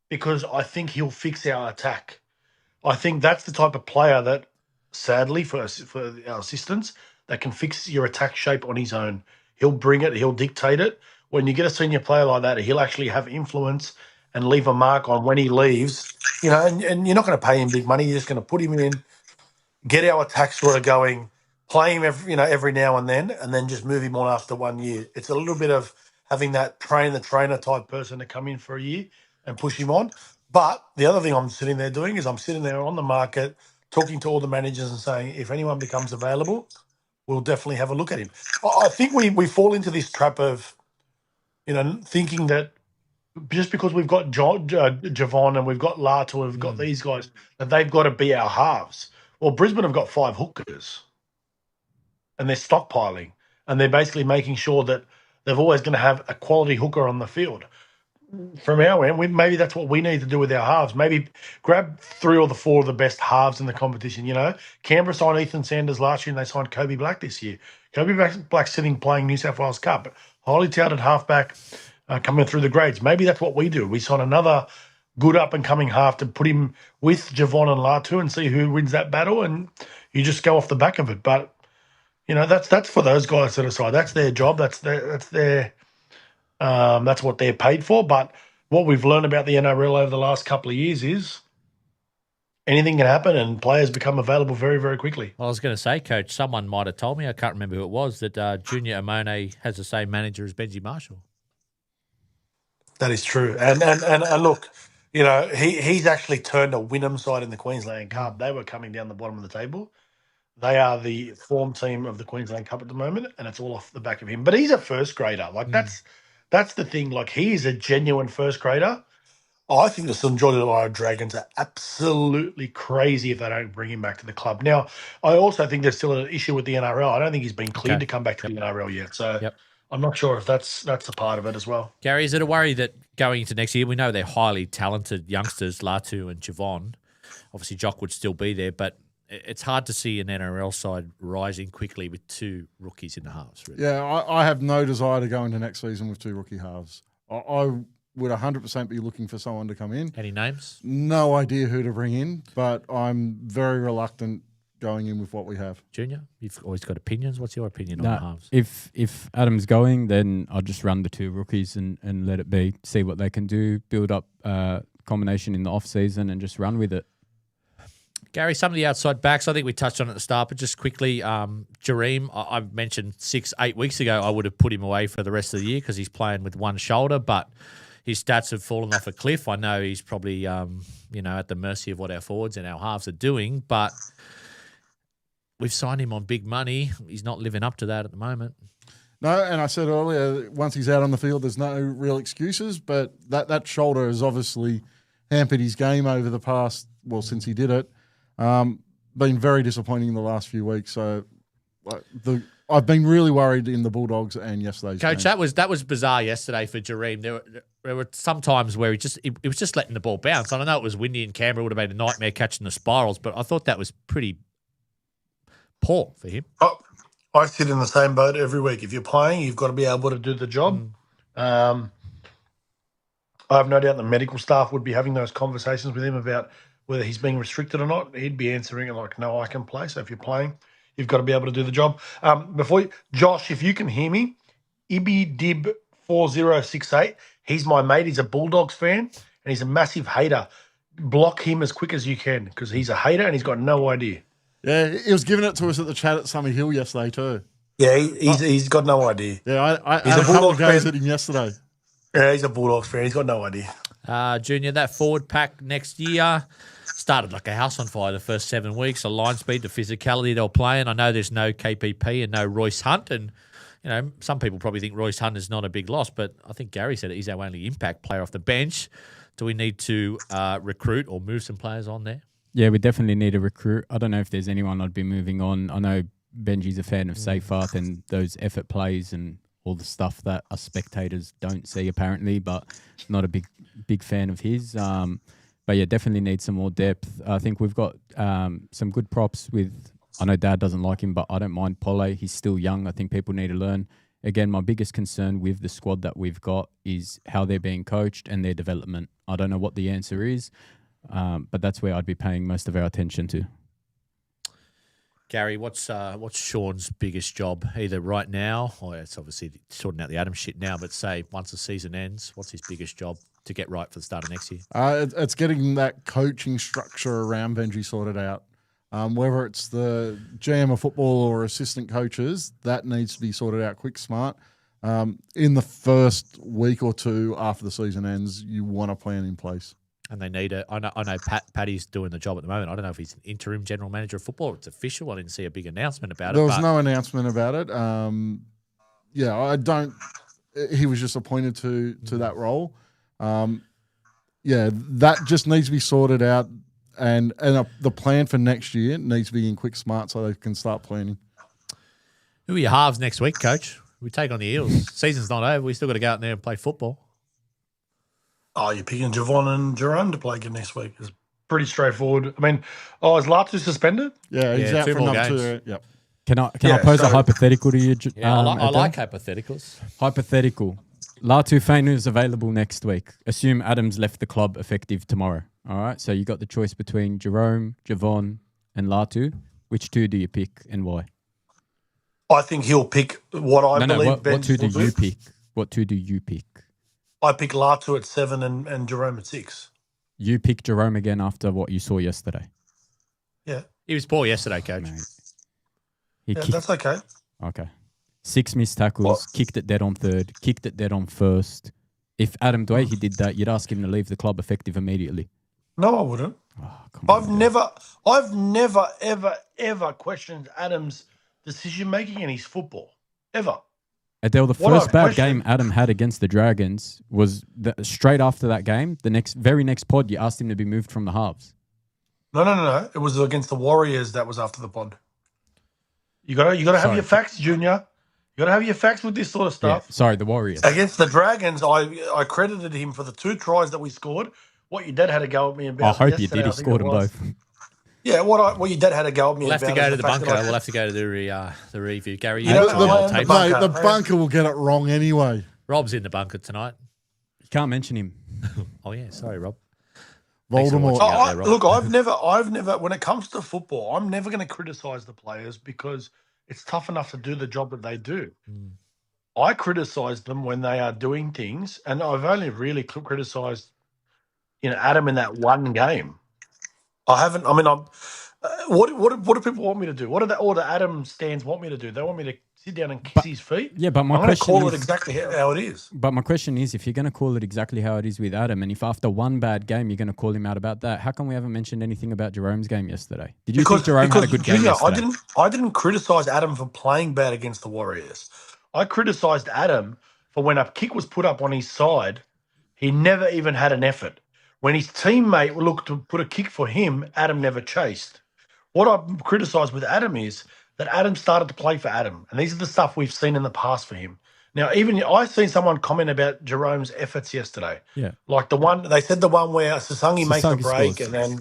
because I think he'll fix our attack. I think that's the type of player that, sadly, for our assistants, that can fix your attack shape on his own. He'll bring it. He'll dictate it. When you get a senior player like that, he'll actually have influence and leave a mark on when he leaves. And you're not going to pay him big money. You're just going to put him in, get our attack sort of going, play him every now and then just move him on after 1 year. It's a little bit of having that train the trainer type person to come in for a year and push him on. But the other thing I'm sitting there doing is I'm sitting there on the market talking to all the managers and saying, if anyone becomes available, we'll definitely have a look at him. I think we fall into this trap of, thinking that just because we've got Javon and we've got Latu and we've got these guys, that they've got to be our halves. Well, Brisbane have got 5 hookers and they're stockpiling and they're basically making sure that they're always going to have a quality hooker on the field. From our end, maybe that's what we need to do with our halves. Maybe grab 3 or 4 of the best halves in the competition. Canberra signed Ethan Sanders last year and they signed Kobe Black this year. Kobe Black's sitting playing New South Wales Cup. Highly touted halfback coming through the grades. Maybe that's what we do. We sign another good up-and-coming half to put him with Javon and Latu and see who wins that battle, and you just go off the back of it. But, that's for those guys to decide. That's their job. That's what they're paid for. But what we've learned about the NRL over the last couple of years is anything can happen and players become available very, very quickly. Well, I was going to say, Coach, someone might have told me, I can't remember who it was, that Junior Amone has the same manager as Benji Marshall. That is true. And look, he's actually turned a Wynnum side in the Queensland Cup. They were coming down the bottom of the table. They are the form team of the Queensland Cup at the moment, and it's all off the back of him. But he's a first grader. That's the thing. He is a genuine first grader. I think the St. George Dragons are absolutely crazy if they don't bring him back to the club. Now, I also think there's still an issue with the NRL. I don't think he's been cleared to come back to the NRL yet. So I'm not sure if that's a part of it as well. Gary, is it a worry that going into next year, we know they're highly talented youngsters, Latu and Javon. Obviously, Jock would still be there, but it's hard to see an NRL side rising quickly with 2 rookies in the halves. Really. Yeah, I have no desire to go into next season with 2 rookie halves. I would 100% be looking for someone to come in. Any names? No idea who to bring in, but I'm very reluctant going in with what we have. Junior, you've always got opinions. What's your opinion on the halves? If Adam's going, then I'll just run the 2 rookies and let it be, see what they can do, build up combination in the off-season and just run with it. Gary, some of the outside backs, I think we touched on at the start, but just quickly, Jareem, I mentioned 6-8 weeks ago I would have put him away for the rest of the year because he's playing with one shoulder, but his stats have fallen off a cliff. I know he's probably, at the mercy of what our forwards and our halves are doing, but we've signed him on big money. He's not living up to that at the moment. No, and I said earlier, once he's out on the field, there's no real excuses, but that shoulder has obviously hampered his game over the past, since he did it. Been very disappointing in the last few weeks. So I've been really worried in the Bulldogs and yesterday's Coach, game. that was bizarre yesterday for Jareem. There were some times where he was just letting the ball bounce. I know it was windy in Canberra, it would have been a nightmare catching the spirals, but I thought that was pretty poor for him. Oh, I sit in the same boat every week. If you're playing, you've got to be able to do the job. I have no doubt the medical staff would be having those conversations with him about whether he's being restricted or not. He'd be answering it like, no, I can play. So if you're playing, you've got to be able to do the job. Josh, if you can hear me, IbiDib4068, he's my mate. He's a Bulldogs fan and he's a massive hater. Block him as quick as you can because he's a hater and he's got no idea. Yeah, he was giving it to us at the chat at Summer Hill yesterday too. Yeah, he's got no idea. Yeah, I He's had a a couple of Bulldogs goes at him yesterday. Yeah, he's a Bulldogs fan. He's got no idea. Junior, that forward pack next year started like a house on fire the first 7 weeks. The line speed, the physicality they were playing. I know there's no KPP and no Royce Hunt, and some people probably think Royce Hunt is not a big loss, but I think Gary said he's our only impact player off the bench. Do we need to recruit or move some players on there? Yeah, we definitely need a recruit. I don't know if there's anyone I'd be moving on. I know Benji's a fan of Seyfarth and those effort plays and all the stuff that us spectators don't see apparently, but not a big fan of his. But yeah, definitely need some more depth. I think we've got some good props with, I know Dad doesn't like him, but I don't mind Pole. He's still young. I think people need to learn. Again, my biggest concern with the squad that we've got is how they're being coached and their development. I don't know what the answer is. But that's where I'd be paying most of our attention to. Gary, what's Sean's biggest job, either right now, or it's obviously sorting out the Adam shit now, but say once the season ends, what's his biggest job to get right for the start of next year? It's getting that coaching structure around Benji sorted out. Whether it's the GM of football or assistant coaches, that needs to be sorted out quick, smart. In the first week or two after the season ends, you want a plan in place. And they need I know Paddy's doing the job at the moment. I don't know if he's an interim general manager of football or it's official. I didn't see a big announcement about it. There was no announcement about it. I don't. He was just appointed to that role. That just needs to be sorted out, and the plan for next year needs to be in quick, smart, so they can start planning. Who are your halves next week, Coach? We take on the Eels. Season's not over. We still got to go out there and play football. Oh, you're picking Javon and Jerome to play again next week. It's pretty straightforward. I mean, is Latu suspended? Yeah, he's out for another 2. Yep. Can I pose a hypothetical to you? I like hypotheticals. Hypothetical. Latu Fainu is available next week. Assume Adam's left the club effective tomorrow. All right, so you got the choice between Jerome, Javon, and Latu. Which two do you pick and why? I think he'll pick what I believe. What two do you pick? What two do you pick? I pick Latu at 7 and Jerome at 6. You pick Jerome again after what you saw yesterday. Yeah. He was poor yesterday, Coach. That's okay. Okay. 6 missed tackles, kicked it dead on third, kicked it dead on first. If Adam Dwayne did that, you'd ask him to leave the club effective immediately. No, I wouldn't. I've never, ever questioned Adam's decision-making in his football. Ever. Adel, the first bad game Adam had against the Dragons was straight after that game. The very next pod, you asked him to be moved from the halves. No. It was against the Warriors. That was after the pod. You got to have your facts, Junior. You got to have your facts with this sort of stuff. Yeah, sorry, the Warriors. Against the Dragons, I credited him for the 2 tries that we scored. What your dad had a go at me about. I hope you did. He scored them both. Yeah, what your dad had a go at me about. We'll have to go to the bunker. We'll have to go to the review. Gary, the bunker will get it wrong anyway. Rob's in the bunker tonight. You can't mention him. Oh yeah, sorry, Rob. Voldemort. Look, I've never. When it comes to football, I'm never going to criticise the players because it's tough enough to do the job that they do. I criticise them when they are doing things, and I've only really criticised, Adam in that one game. I haven't. I mean, what do people want me to do? What do the Adam stands want me to do? They want me to sit down and kiss his feet. Yeah, but I'm going to call it exactly how it is. But my question is, if you're going to call it exactly how it is with Adam, and if after one bad game you're going to call him out about that, how come we haven't mentioned anything about Jerome's game yesterday? Did you think Jerome had a good game yesterday? I didn't criticise Adam for playing bad against the Warriors. I criticised Adam for when a kick was put up on his side, he never even had an effort. When his teammate looked to put a kick for him, Adam never chased. What I criticised with Adam is that Adam started to play for Adam, and these are the stuff we've seen in the past for him. Now, even I seen someone comment about Jerome's efforts yesterday. Yeah. Like the one they said, the one where Sasangi makes the Sasangi break, scores. and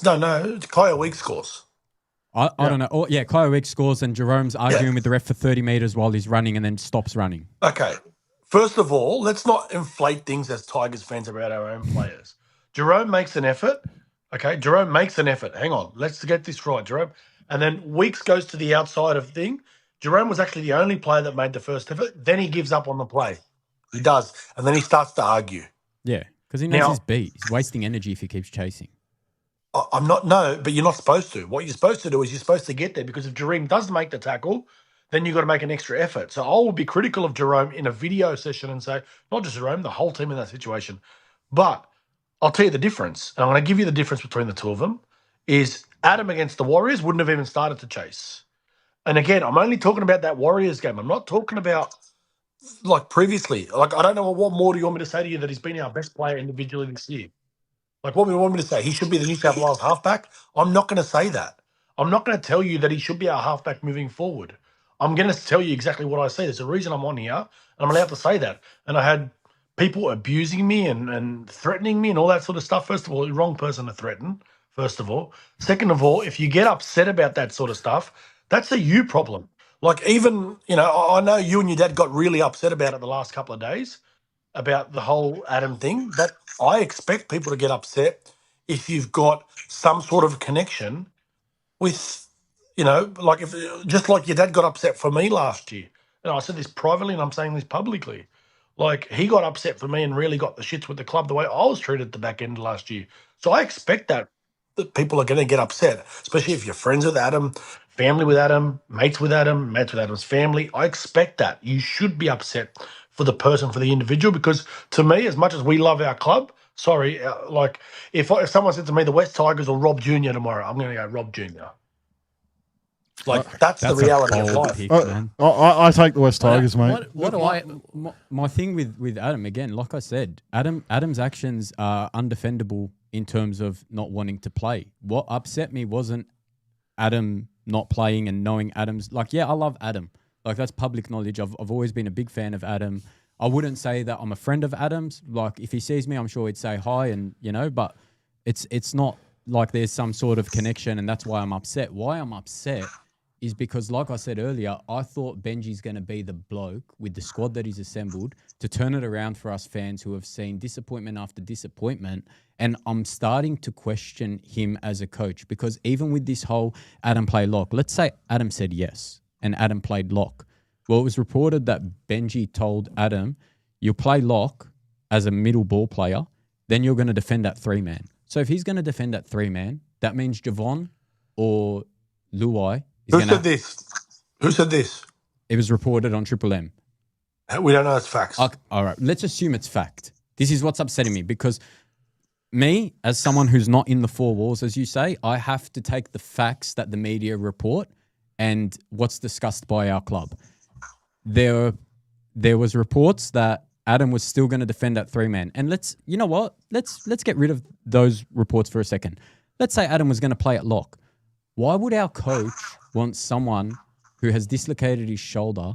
then no, Kaya Week scores. I don't know. Oh, yeah, Kyle Weeks scores and Jerome's arguing with the ref for 30 metres while he's running and then stops running. Okay. First of all, let's not inflate things as Tigers fans about our own players. Jerome makes an effort. Okay. Jerome makes an effort. Hang on. Let's get this right, Jerome. And then Weeks goes to the outside of thing. Jerome was actually the only player that made the first effort. Then he gives up on the play. He does. And then he starts to argue. Yeah, because he knows he's beat. He's wasting energy if he keeps chasing. I'm not, no, but you're not supposed to. What you're supposed to do is you're supposed to get there, because if Jerome does make the tackle, then you've got to make an extra effort. So I will be critical of Jerome in a video session and say, not just Jerome, the whole team in that situation. But I'll tell you the difference, and I'm going to give you the difference between the two of them, is Adam against the Warriors wouldn't have even started to chase. And again, I'm only talking about that Warriors game. I'm not talking about like previously. Like, I don't know what more do you want me to say to you that he's been our best player individually this year. Like, what do you want me to say? He should be the New South Wales halfback? I'm not going to say that. I'm not going to tell you that he should be our halfback moving forward. I'm going to tell you exactly what I say. There's a reason I'm on here, and I'm allowed to say that. And I had people abusing me and threatening me and all that sort of stuff. First of all, the wrong person to threaten, first of all. Second of all, if you get upset about that sort of stuff, that's a you problem. Like, even, I know you and your dad got really upset about it the last couple of days, about the whole Adam thing, but I expect people to get upset if you've got some sort of connection with, like, if just like your dad got upset for me last year. And I said this privately and I'm saying this publicly. Like, he got upset for me and really got the shits with the club the way I was treated at the back end of last year. So I expect that people are going to get upset, especially if you're friends with Adam, family with Adam, mates with Adam's family. I expect that. You should be upset for the person, for the individual, because to me, as much as we love our club, like if someone said to me the West Tigers or Rob Jr. tomorrow, I'm going to go Rob Jr. Like, that's the reality of life. Pick, man. I take the West Tigers, mate. My thing with Adam, again, like I said, Adam's actions are undefendable in terms of not wanting to play. What upset me wasn't Adam not playing and knowing Adam's, like, yeah, I love Adam. Like, that's public knowledge. I've always been a big fan of Adam. I wouldn't say that I'm a friend of Adam's. Like, if he sees me, I'm sure he'd say hi and, but it's not like there's some sort of connection, and that's why I'm upset. Why I'm upset is because, like I said earlier, I thought Benji's going to be the bloke with the squad that he's assembled to turn it around for us fans who have seen disappointment after disappointment. And I'm starting to question him as a coach, because even with this whole Adam play lock, let's say Adam said yes and Adam played lock. Well, it was reported that Benji told Adam, you'll play lock as a middle ball player, then you're going to defend that 3-man. So if he's going to defend that 3-man, that means Javon or Luai. Who said this? Who said this? It was reported on Triple M. We don't know it's facts. Okay, all right, let's assume it's fact. This is what's upsetting me, because me, as someone who's not in the four walls, as you say, I have to take the facts that the media report and what's discussed by our club. There was reports that Adam was still going to defend that 3-man. And let's get rid of those reports for a second. Let's say Adam was going to play at lock. Why would our coach want someone who has dislocated his shoulder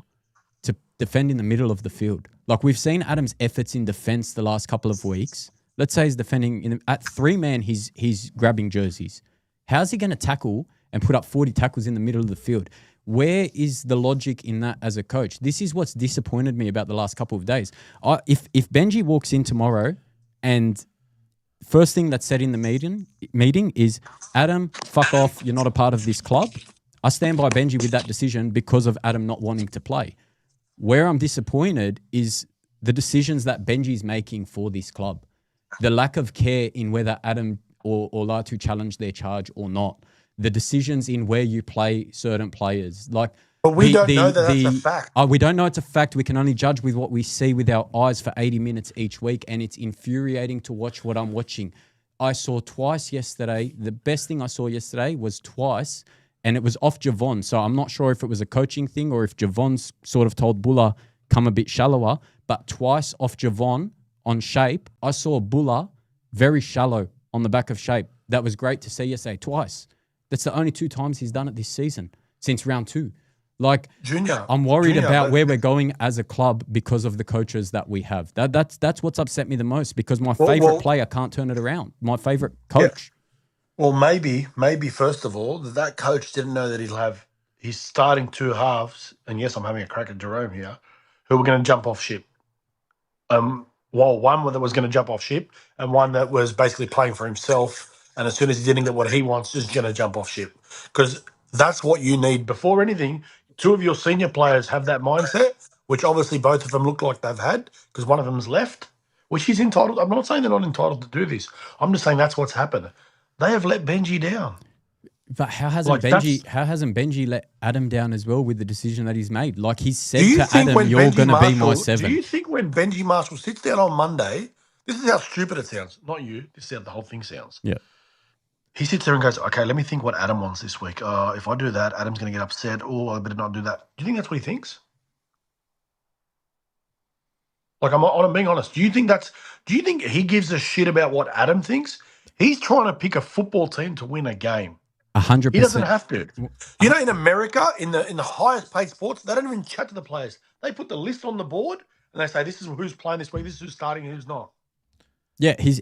to defend in the middle of the field? Like, we've seen Adam's efforts in defense the last couple of weeks. Let's say he's defending at 3-man, he's grabbing jerseys. How's he going to tackle and put up 40 tackles in the middle of the field? Where is the logic in that as a coach? This is what's disappointed me about the last couple of days. If Benji walks in tomorrow and first thing that's said in the meeting is, Adam, fuck off, you're not a part of this club, I stand by Benji with that decision because of Adam not wanting to play. Where I'm disappointed is the decisions that Benji's making for this club. The lack of care in whether Adam or Latu challenge their charge or not. The decisions in where you play certain players. Like, but we don't know that that's a fact. We don't know it's a fact. We can only judge with what we see with our eyes for 80 minutes each week, and it's infuriating to watch what I'm watching. I saw twice yesterday. The best thing I saw yesterday was twice and it was off Javon. So I'm not sure if it was a coaching thing or if Javon's sort of told Buller, come a bit shallower. But twice off Javon on shape, I saw Buller very shallow on the back of shape. That was great to see yesterday, twice. That's the only 2 times he's done it this season since round 2. Like, Junior, I'm worried Junior, about but- where we're going as a club because of the coaches that we have. That's what's upset me the most, because my favorite player can't turn it around. My favorite coach. Well, maybe first of all, that coach didn't know that he's starting 2 halves, and yes, I'm having a crack at Jerome here, who were going to jump off ship. One that was going to jump off ship, and one that was basically playing for himself. And as soon as he didn't get what he wants, just going to jump off ship. Because that's what you need before anything. 2 of your senior players have that mindset, which obviously both of them look like they've had, because one of them's left, which he's entitled. I'm not saying they're not entitled to do this. I'm just saying that's what's happened. They have let Benji down. But how hasn't Benji let Adam down as well with the decision that he's made? Like, he's said to Adam, you're going to be my 7. Do you think when Benji Marshall sits down on Monday, this is how stupid it sounds. Not you. This is how the whole thing sounds. Yeah. He sits there and goes, okay, let me think what Adam wants this week. If I do that, Adam's going to get upset. Oh, I better not do that. Do you think that's what he thinks? Like, I'm being honest. Do you think he gives a shit about what Adam thinks? He's trying to pick a football team to win a game. 100%. He doesn't have to. You know, in America, in the highest paid sports, they don't even chat to the players. They put the list on the board and they say, this is who's playing this week, this is who's starting and who's not. Yeah, he's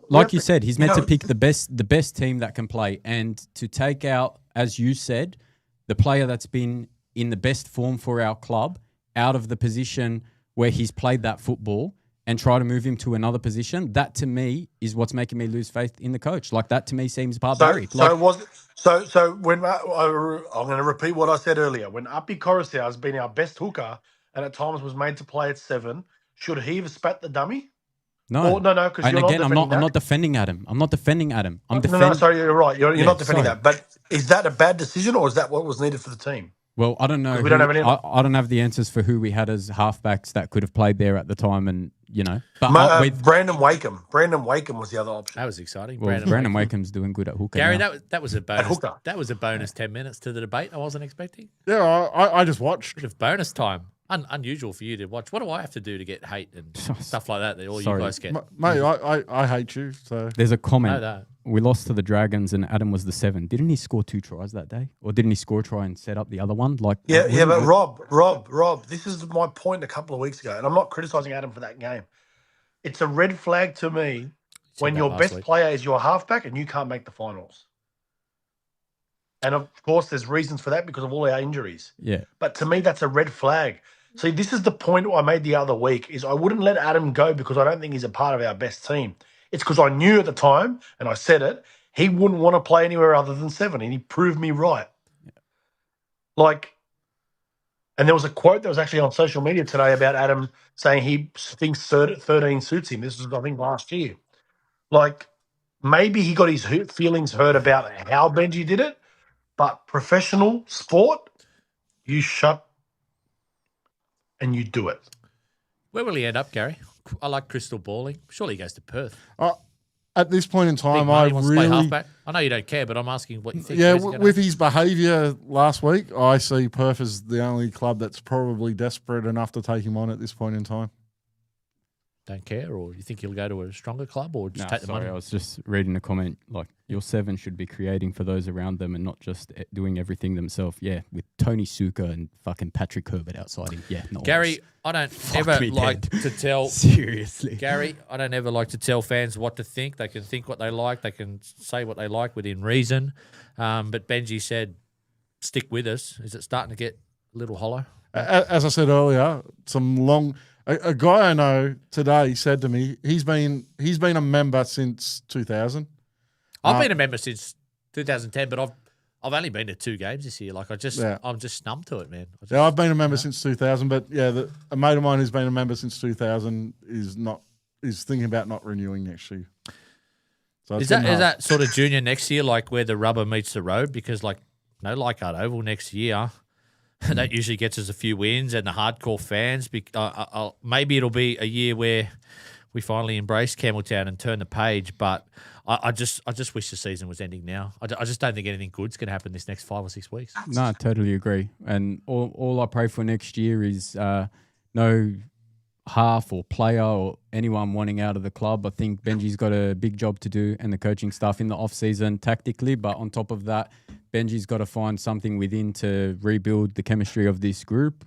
like you said, he's meant to pick the best team that can play, and to take out, as you said, the player that's been in the best form for our club out of the position where he's played that football and try to move him to another position. That to me is what's making me lose faith in the coach. Like, that to me seems barbaric. So when I'm going to repeat what I said earlier. When Api Coruscant has been our best hooker and at times was made to play at 7, should he have spat the dummy? No, no, because and you're again, not I'm not defending Adam. I'm not defending Adam. No, sorry, you're right. You're not defending sorry. that. But is that a bad decision, or is that what was needed for the team? Well, I don't know. We don't have any. I don't have the answers for who we had as halfbacks that could have played there at the time, and But with Brandon Wakeham. Brandon Wakeham was the other option. That was exciting. Well, Brandon Wakeham's doing good at hooker. Gary, now. that was a bonus. That was a bonus 10 minutes to the debate. I wasn't expecting. Yeah, I just watched. Bit of bonus time. Unusual for you to watch. What do I have to do to get hate and stuff like that all Sorry. you guys get? Mate, I hate you. So There's a comment. No. We lost to the Dragons and Adam was the 7. Didn't he score 2 tries that day? Or didn't he score a try and set up the other one? But Rob, this is my point a couple of weeks ago, and I'm not criticising Adam for that game. It's a red flag to me when your best player is your halfback and you can't make the finals. And of course, there's reasons for that because of all our injuries. Yeah. But to me, that's a red flag. See, this is the point I made the other week, is I wouldn't let Adam go because I don't think he's a part of our best team. It's because I knew at the time, and I said it, he wouldn't want to play anywhere other than 7, and he proved me right. Yeah. And there was a quote that was actually on social media today about Adam saying he thinks 13 suits him. This was, I think, last year. Maybe he got his feelings hurt about how Benji did it, but professional sport, you shut and you do it. Where will he end up, Gary? I like crystal balling. Surely he goes to Perth. At this point in time, I know you don't care, but I'm asking what you think. Yeah, with his behaviour last week, I see Perth as the only club that's probably desperate enough to take him on at this point in time. Don't care, or you think he'll go to a stronger club, or just take the money? I was just reading a comment, like, your 7 should be creating for those around them and not just doing everything themselves. Yeah, with Tony Suka and fucking Patrick Herbert outside him. Yeah, no. Gary, I don't ever like to tell... Seriously. Gary, I don't ever like to tell fans what to think. They can think what they like. They can say what they like within reason. But Benji said, stick with us. Is it starting to get a little hollow? As I said earlier, a guy I know today said to me, he's been a member since 2000. I've been a member since 2010, but I've only been to 2 games this year. I'm just numb to it, man. I've been a member since 2000, but a mate of mine who's been a member since 2000 is thinking about not renewing next year. So is that sort of junior next year, like where the rubber meets the road? Because Leichhardt Oval next year. That usually gets us a few wins and the hardcore fans. Maybe it'll be a year where we finally embraced Campbelltown and turned the page. But I just wish the season was ending now. I just don't think anything good's going to happen this next 5 or 6 weeks. No, I totally agree. And all I pray for next year is no half or player or anyone wanting out of the club. I think Benji's got a big job to do and the coaching staff in the off-season tactically. But on top of that, Benji's got to find something within to rebuild the chemistry of this group.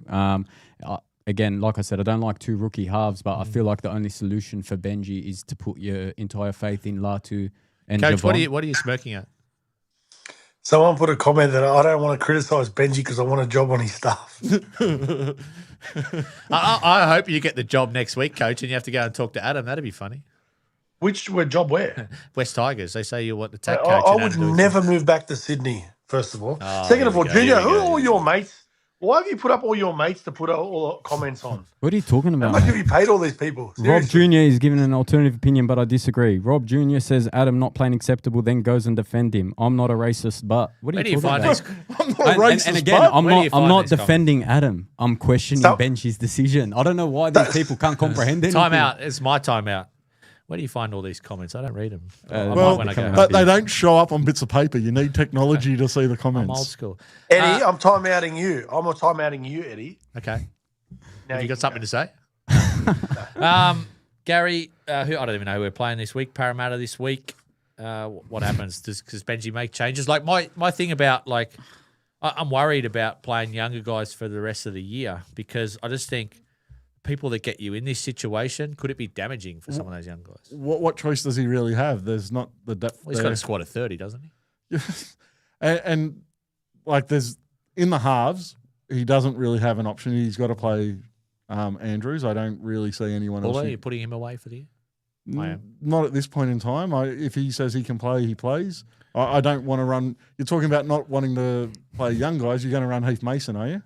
Again, like I said, I don't like 2 rookie halves, but I feel like the only solution for Benji is to put your entire faith in Latu and Coach, Javon. what are you smirking at? Someone put a comment that I don't want to criticise Benji because I want a job on his staff. I hope you get the job next week, Coach, and you have to go and talk to Adam. That'd be funny. Which job where? West Tigers. They say you want the tech I, coach. I and would Adam never move back to Sydney, first of all. Oh, Second of all, here we Junior, go, who here are we all go. your mates? Why have you put up all your mates to put all the comments on? What are you talking How about, much mate? have you paid all these people? Rob Seriously. Jr. is giving an alternative opinion, but I disagree. Rob Jr. says Adam not playing acceptable, then goes and defend him. I'm not a racist, but what are Where do you you talking find about? these? I'm not a racist, And again, but I'm Where do you not. I'm find not these comments? defending Adam. I'm questioning So- Benji's decision. I don't know why these people can't comprehend anything. Time out. It's my time out. Where do you find all these comments? I don't read them. I might well, when I go. but they don't show up on bits of paper. You need technology to see the I'm old comments. school. Eddie, I'm time-outing you. I'm time-outing you, Eddie. Okay. Now Have you got can something go. to say? Gary, who I don't even know who we're playing this week. Parramatta this week. What happens? Does Benji make changes? Like my thing about I'm worried about playing younger guys for the rest of the year because I just think people that get you in this situation, could it be damaging for some of those young guys? What choice does he really have? There's not the depth Well, he's got a squad of 30, doesn't he? and like there's in the halves, he doesn't really have an option. He's got to play Andrews. I don't really see anyone else. Although you're putting him away for the year? I am. Not at this point in time. If he says he can play, he plays. I don't want to run. You're talking about not wanting to play young guys. You're going to run Heath Mason, are you?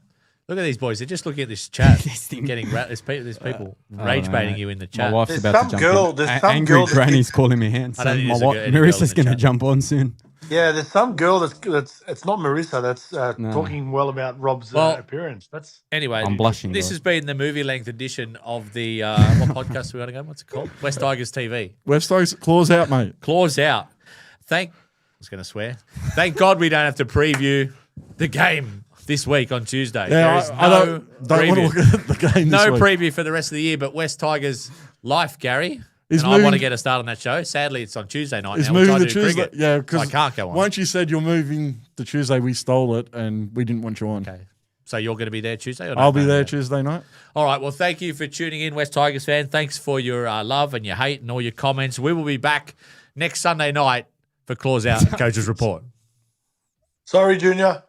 Look at these boys. They're just looking at this chat. This thing. There's people I rage don't know, baiting mate. you in the My chat. wife's There's about some to jump girl- in. there's some Angry girl that granny's calling me hands. I don't think there's any girl in Marissa's the going to chat. jump on soon. Yeah, there's some girl that's it's not Marissa that's talking well about Rob's Well, appearance. That's Anyway, I'm blushing, This guys. has been the movie length edition of the what podcast we want to go? What's it called? West Tigers TV. West Tigers, claws out, mate. Claws out. I was going to swear. Thank God we don't have to preview the game this week on Tuesday. there is I no don't want to preview. look at the game this No week. preview for the rest of the year, but West Tigers life, Gary. Is And I want to moving- get a start on that show. Sadly, it's on Tuesday night Is now. We're moving trying to to do Tuesday. cricket. Yeah, I because can't go on. once you said you're moving to Tuesday, we stole it and we didn't want you on. Okay. So you're going to be there Tuesday? Or no? I'll be No, there no. Tuesday night. All right. Well, thank you for tuning in, West Tigers fan. Thanks for your love and your hate and all your comments. We will be back next Sunday night for Claws Out and Coach's Report. sorry, Junior.